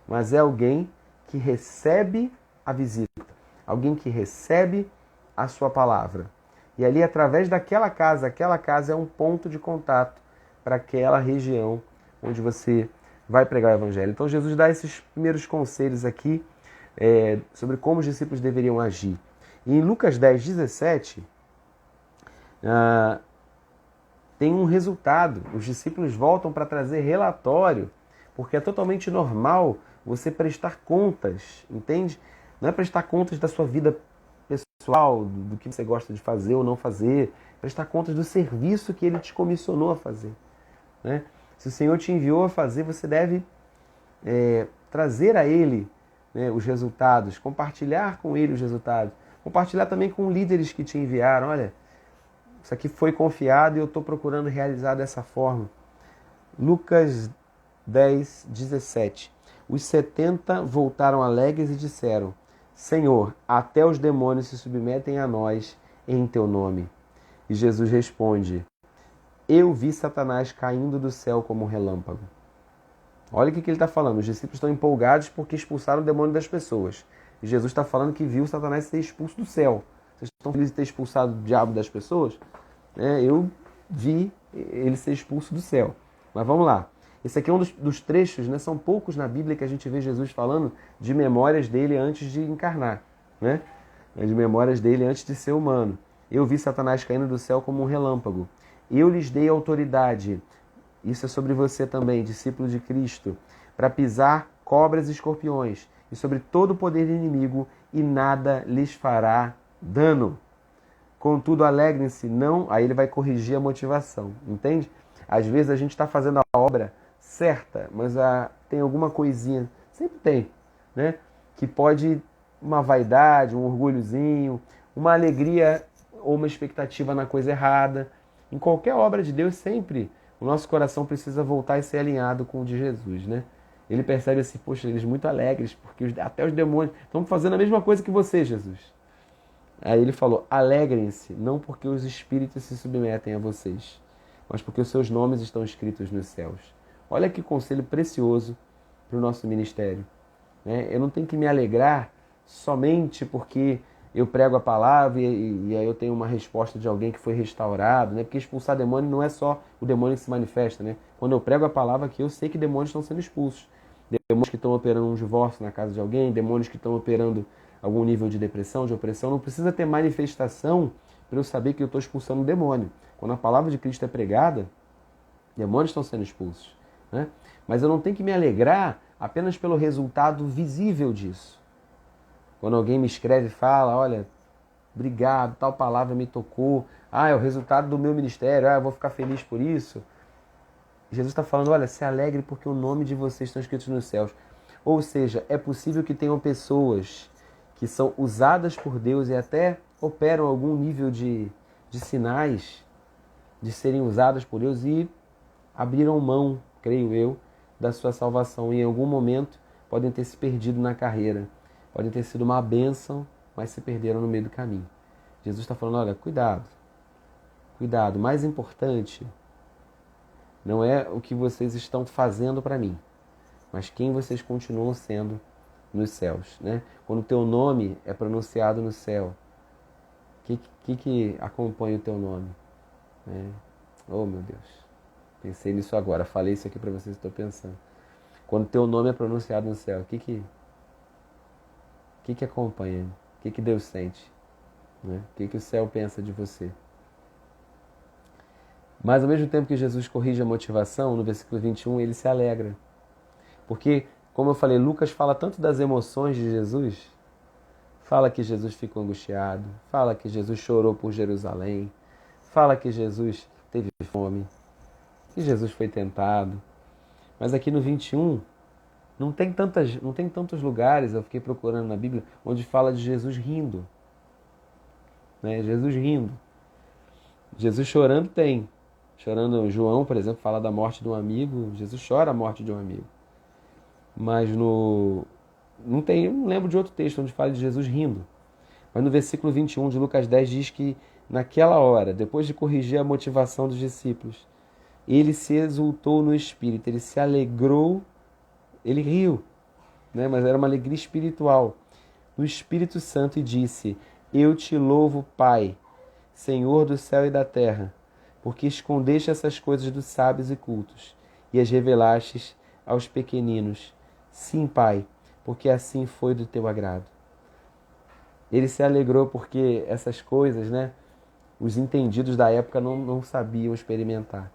mas é alguém que recebe a visita, alguém que recebe a sua palavra. E ali, através aquela casa é um ponto de contato para aquela região onde você vai pregar o evangelho. Então Jesus dá esses primeiros conselhos aqui sobre como os discípulos deveriam agir. E em Lucas 10, 17, tem um resultado. Os discípulos voltam para trazer relatório, porque é totalmente normal você prestar contas, entende? Não é prestar contas da sua vida pessoal, do que você gosta de fazer ou não fazer, prestar contas do serviço que ele te comissionou a fazer, né? Se o Senhor te enviou a fazer, você deve trazer a Ele, né, os resultados, compartilhar com Ele os resultados, compartilhar também com líderes que te enviaram. Olha, isso aqui foi confiado e eu estou procurando realizar dessa forma. Lucas 10, 17. Os 70 voltaram alegres e disseram, Senhor, até os demônios se submetem a nós em teu nome. E Jesus responde, eu vi Satanás caindo do céu como um relâmpago. Olha o que ele está falando. Os discípulos estão empolgados porque expulsaram o demônio das pessoas. E Jesus está falando que viu Satanás ser expulso do céu. Vocês estão felizes de ter expulsado o diabo das pessoas? Eu vi ele ser expulso do céu. Mas vamos lá. Esse aqui é um dos trechos, né? São poucos na Bíblia que a gente vê Jesus falando de memórias dele antes de encarnar, né? De memórias dele antes de ser humano. Eu vi Satanás caindo do céu como um relâmpago. Eu lhes dei autoridade, isso é sobre você também, discípulo de Cristo, para pisar cobras e escorpiões, e sobre todo o poder do inimigo, e nada lhes fará dano. Contudo, alegrem-se, não... Aí ele vai corrigir a motivação, entende? Às vezes a gente está fazendo a obra certa, mas tem alguma coisinha, sempre tem, né? Que pode uma vaidade, um orgulhozinho, uma alegria ou uma expectativa na coisa errada. Em qualquer obra de Deus, sempre o nosso coração precisa voltar e ser alinhado com o de Jesus, né? Ele percebe assim, poxa, eles muito alegres, porque até os demônios estão fazendo a mesma coisa que você, Jesus. Aí ele falou, alegrem-se, não porque os espíritos se submetem a vocês, mas porque os seus nomes estão escritos nos céus. Olha que conselho precioso para o nosso ministério, né? Eu não tenho que me alegrar somente porque eu prego a palavra e aí eu tenho uma resposta de alguém que foi restaurado, né? Porque expulsar demônio não é só o demônio que se manifesta, né? Quando eu prego a palavra aqui, eu sei que demônios estão sendo expulsos. Demônios que estão operando um divórcio na casa de alguém, demônios que estão operando algum nível de depressão, de opressão. Não precisa ter manifestação para eu saber que eu estou expulsando um demônio. Quando a palavra de Cristo é pregada, demônios estão sendo expulsos, né? Mas eu não tenho que me alegrar apenas pelo resultado visível disso. Quando alguém me escreve e fala, olha, obrigado, tal palavra me tocou, é o resultado do meu ministério, eu vou ficar feliz por isso. Jesus está falando, olha, se alegre porque o nome de vocês estão escritos nos céus. Ou seja, é possível que tenham pessoas que são usadas por Deus e até operam algum nível de sinais de serem usadas por Deus e abriram mão, creio eu, da sua salvação. E em algum momento podem ter se perdido na carreira. Podem ter sido uma bênção, mas se perderam no meio do caminho. Jesus está falando, olha, cuidado. Cuidado. O mais importante não é o que vocês estão fazendo para mim, mas quem vocês continuam sendo nos céus, né? Quando o teu nome é pronunciado no céu, o que acompanha o teu nome? Oh, meu Deus. Pensei nisso agora. Falei isso aqui para vocês, estou pensando. Quando o teu nome é pronunciado no céu, o que acompanha? O que Deus sente? Né? O que o céu pensa de você? Mas ao mesmo tempo que Jesus corrige a motivação, no versículo 21, ele se alegra. Porque, como eu falei, Lucas fala tanto das emoções de Jesus, fala que Jesus ficou angustiado, fala que Jesus chorou por Jerusalém, fala que Jesus teve fome, que Jesus foi tentado. Mas aqui no 21, não tem tantos lugares, eu fiquei procurando na Bíblia, onde fala de Jesus rindo. Né? Jesus rindo. Jesus chorando tem. Chorando, João, por exemplo, fala da morte de um amigo. Jesus chora a morte de um amigo. Mas não lembro de outro texto onde fala de Jesus rindo. Mas no versículo 21 de Lucas 10 diz que naquela hora, depois de corrigir a motivação dos discípulos, ele se exultou no espírito, ele se alegrou, ele riu, né? Mas era uma alegria espiritual, no Espírito Santo, e disse, eu te louvo, Pai, Senhor do céu e da terra, porque escondeste essas coisas dos sábios e cultos e as revelastes aos pequeninos. Sim, Pai, porque assim foi do teu agrado. Ele se alegrou porque essas coisas, né, os entendidos da época não sabiam experimentar.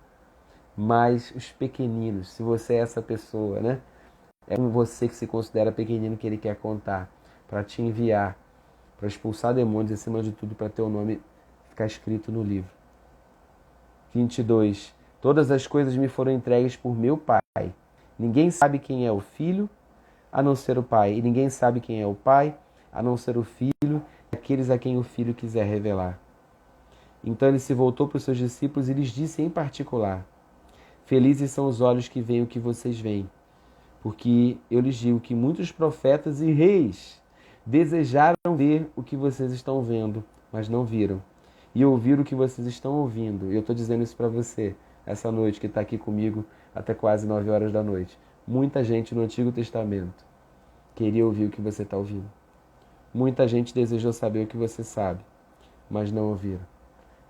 Mas os pequeninos, se você é essa pessoa, né, é com você que se considera pequenino que ele quer contar, para te enviar, para expulsar demônios, e acima de tudo, para teu nome ficar escrito no livro. 22. Todas as coisas me foram entregues por meu Pai. Ninguém sabe quem é o Filho, a não ser o Pai. E ninguém sabe quem é o Pai, a não ser o Filho, aqueles a quem o Filho quiser revelar. Então ele se voltou para os seus discípulos e lhes disse em particular, felizes são os olhos que veem o que vocês veem, porque eu lhes digo que muitos profetas e reis desejaram ver o que vocês estão vendo, mas não viram. E ouvir o que vocês estão ouvindo. E eu estou dizendo isso para você, essa noite que está aqui comigo até quase 9 horas da noite. Muita gente no Antigo Testamento queria ouvir o que você está ouvindo. Muita gente desejou saber o que você sabe, mas não ouviram.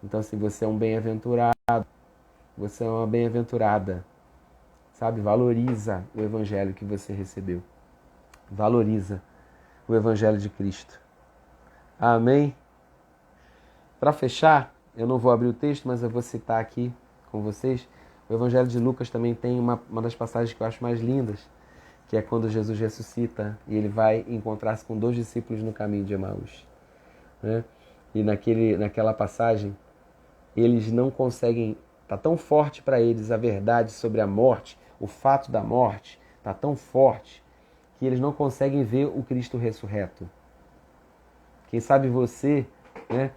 Então, assim, você é um bem-aventurado, você é uma bem-aventurada. Sabe? Valoriza o Evangelho que você recebeu. Valoriza o Evangelho de Cristo. Amém? Para fechar, eu não vou abrir o texto, mas eu vou citar aqui com vocês. O Evangelho de Lucas também tem uma das passagens que eu acho mais lindas, que é quando Jesus ressuscita e ele vai encontrar-se com 2 discípulos no caminho de Emaús. Né? E naquela passagem, eles não conseguem, está tão forte para eles a verdade sobre a morte, o fato da morte, está tão forte que eles não conseguem ver o Cristo ressurreto. Quem sabe você, né,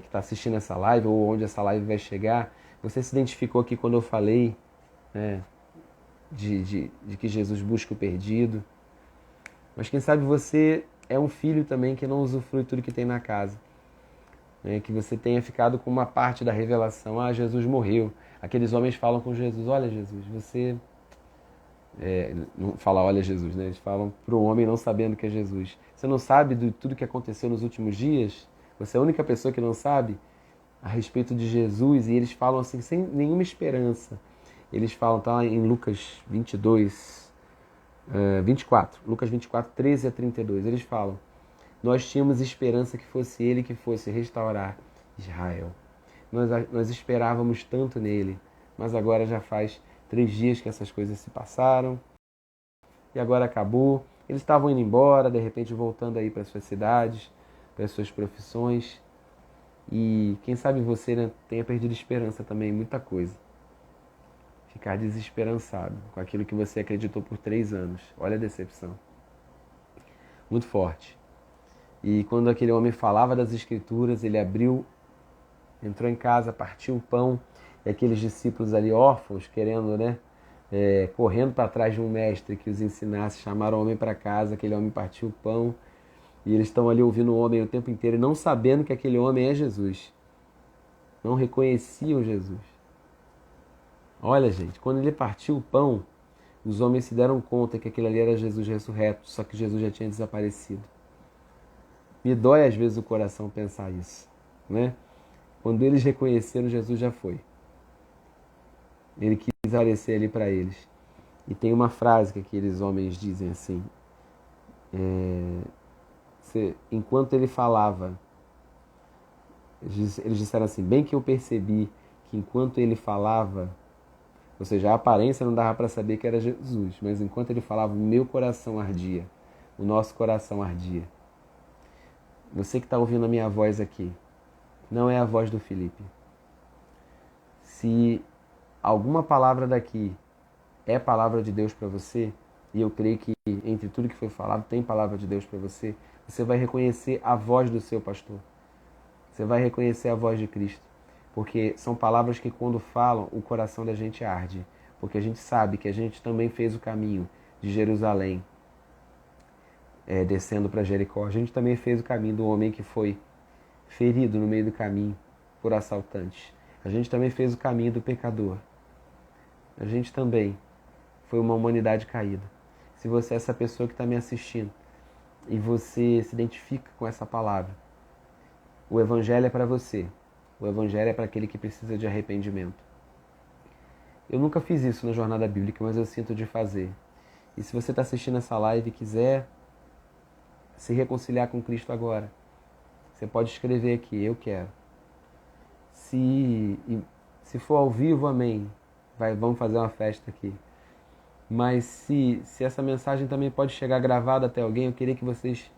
que está assistindo essa live, ou onde essa live vai chegar, você se identificou aqui quando eu falei, né, de que Jesus busca o perdido. Mas quem sabe você é um filho também que não usufrui tudo que tem na casa. Que você tenha ficado com uma parte da revelação. Ah, Jesus morreu. Aqueles homens falam com Jesus, olha Jesus, você... não fala olha Jesus, né? Eles falam para o homem não sabendo que é Jesus. Você não sabe de tudo que aconteceu nos últimos dias? Você é a única pessoa que não sabe a respeito de Jesus? E eles falam assim, sem nenhuma esperança. Eles falam, tá lá em Lucas 22, 24. Lucas 24, 13 a 32. Eles falam, nós tínhamos esperança que fosse ele que fosse restaurar Israel. Nós esperávamos tanto nele, mas agora já faz 3 dias que essas coisas se passaram e agora acabou. Eles estavam indo embora, de repente voltando aí para suas cidades, para suas profissões. E quem sabe você, né, tenha perdido esperança também em muita coisa. Ficar desesperançado com aquilo que você acreditou por 3 anos. Olha a decepção. Muito forte. E quando aquele homem falava das Escrituras, ele entrou em casa, partiu o pão, e aqueles discípulos ali órfãos, querendo, né, correndo para trás de um mestre que os ensinasse, chamaram o homem para casa, aquele homem partiu o pão, e eles estão ali ouvindo o homem o tempo inteiro, não sabendo que aquele homem é Jesus. Não reconheciam Jesus. Olha, gente, quando ele partiu o pão, os homens se deram conta que aquele ali era Jesus ressurreto, só que Jesus já tinha desaparecido. Me dói às vezes o coração pensar isso, né? Quando eles reconheceram, Jesus já foi. Ele quis aparecer ali para eles. E tem uma frase que aqueles homens dizem assim, enquanto ele falava, eles disseram assim, bem que eu percebi que enquanto ele falava, ou seja, a aparência não dava para saber que era Jesus, mas enquanto ele falava, o meu coração ardia, o nosso coração ardia. Você que está ouvindo a minha voz aqui, não é a voz do Felipe. Se alguma palavra daqui é palavra de Deus para você, e eu creio que entre tudo que foi falado tem palavra de Deus para você, você vai reconhecer a voz do seu pastor. Você vai reconhecer a voz de Cristo. Porque são palavras que quando falam, o coração da gente arde. Porque a gente sabe que a gente também fez o caminho de Jerusalém, descendo para Jericó. A gente também fez o caminho do homem que foi ferido no meio do caminho por assaltantes. A gente também fez o caminho do pecador. A gente também foi uma humanidade caída. Se você é essa pessoa que está me assistindo e você se identifica com essa palavra, o Evangelho é para você. O Evangelho é para aquele que precisa de arrependimento. Eu nunca fiz isso na jornada bíblica, mas eu sinto de fazer. E se você está assistindo essa live e quiser se reconciliar com Cristo agora, você pode escrever aqui, eu quero. Se for ao vivo, amém. Vamos fazer uma festa aqui. Mas se essa mensagem também pode chegar gravada até alguém, eu queria que vocês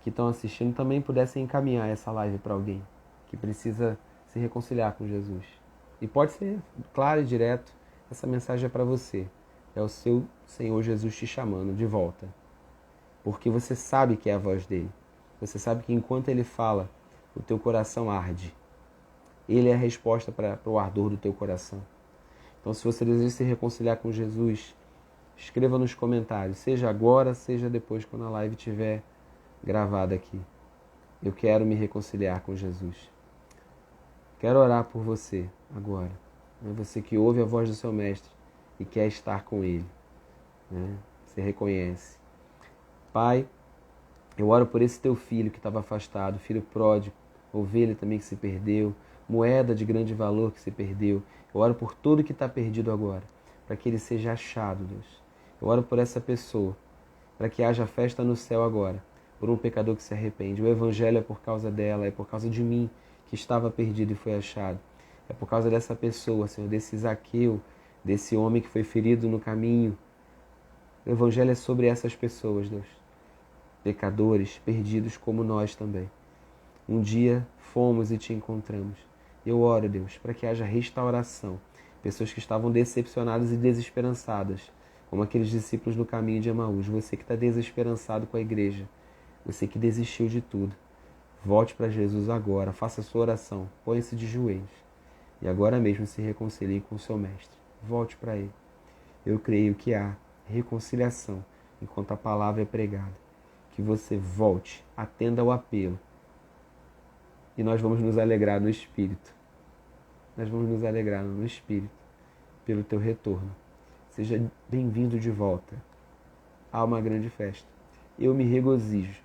que estão assistindo também pudessem encaminhar essa live para alguém que precisa se reconciliar com Jesus. E pode ser claro e direto, essa mensagem é para você. É o seu Senhor Jesus te chamando de volta. Porque você sabe que é a voz dele. Você sabe que enquanto ele fala, o teu coração arde. Ele é a resposta para o ardor do teu coração. Então, se você deseja se reconciliar com Jesus, escreva nos comentários, seja agora, seja depois, quando a live estiver gravada aqui. Eu quero me reconciliar com Jesus. Quero orar por você agora. Você que ouve a voz do seu mestre e quer estar com ele. Você reconhece. Pai, eu oro por esse teu filho que estava afastado, filho pródigo, ovelha também que se perdeu, moeda de grande valor que se perdeu. Eu oro por tudo que está perdido agora, para que ele seja achado, Deus. Eu oro por essa pessoa, para que haja festa no céu agora, por um pecador que se arrepende. O Evangelho é por causa dela, é por causa de mim, que estava perdido e foi achado. É por causa dessa pessoa, Senhor, desse Zaqueu, desse homem que foi ferido no caminho. O Evangelho é sobre essas pessoas, Deus. Pecadores, perdidos como nós também. Um dia fomos e te encontramos. Eu oro, Deus, para que haja restauração. Pessoas que estavam decepcionadas e desesperançadas, como aqueles discípulos no caminho de Emaús. Você que está desesperançado com a igreja, você que desistiu de tudo. Volte para Jesus agora, faça a sua oração, ponha-se de joelhos e agora mesmo se reconcilie com o seu mestre. Volte para ele. Eu creio que há reconciliação enquanto a palavra é pregada. Que você volte, atenda ao apelo e nós vamos nos alegrar no Espírito. Nós vamos nos alegrar no Espírito pelo teu retorno. Seja bem-vindo de volta. Há uma grande festa. Eu me regozijo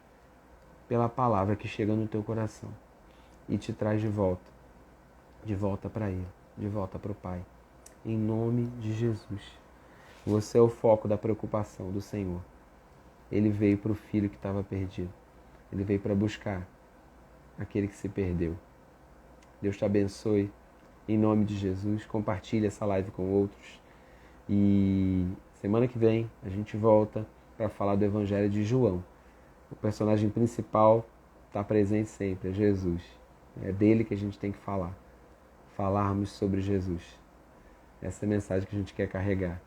pela palavra que chega no teu coração e te traz de volta para Ele, de volta para o Pai. Em nome de Jesus. Você é o foco da preocupação do Senhor. Ele veio para o filho que estava perdido. Ele veio para buscar aquele que se perdeu. Deus te abençoe. Em nome de Jesus. Compartilhe essa live com outros. E semana que vem a gente volta para falar do Evangelho de João. O personagem principal está presente sempre, é Jesus. É dele que a gente tem que falar. Falarmos sobre Jesus. Essa é a mensagem que a gente quer carregar.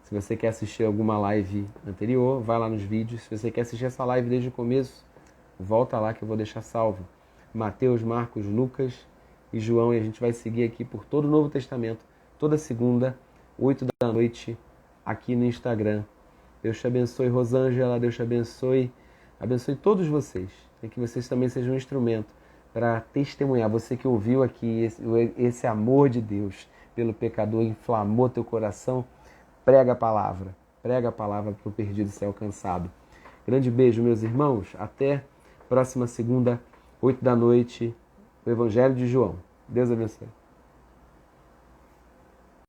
Se você quer assistir alguma live anterior, vai lá nos vídeos. Se você quer assistir essa live desde o começo, volta lá que eu vou deixar salvo. Mateus, Marcos, Lucas e João. E a gente vai seguir aqui por todo o Novo Testamento, toda segunda, 8 da noite, aqui no Instagram. Deus te abençoe, Rosângela. Deus te abençoe. Abençoe todos vocês. E que vocês também sejam um instrumento para testemunhar. Você que ouviu aqui esse amor de Deus pelo pecador inflamou teu coração. Prega a palavra para o perdido ser alcançado. Grande beijo, meus irmãos. Até próxima segunda, 8 da noite, o Evangelho de João. Deus abençoe.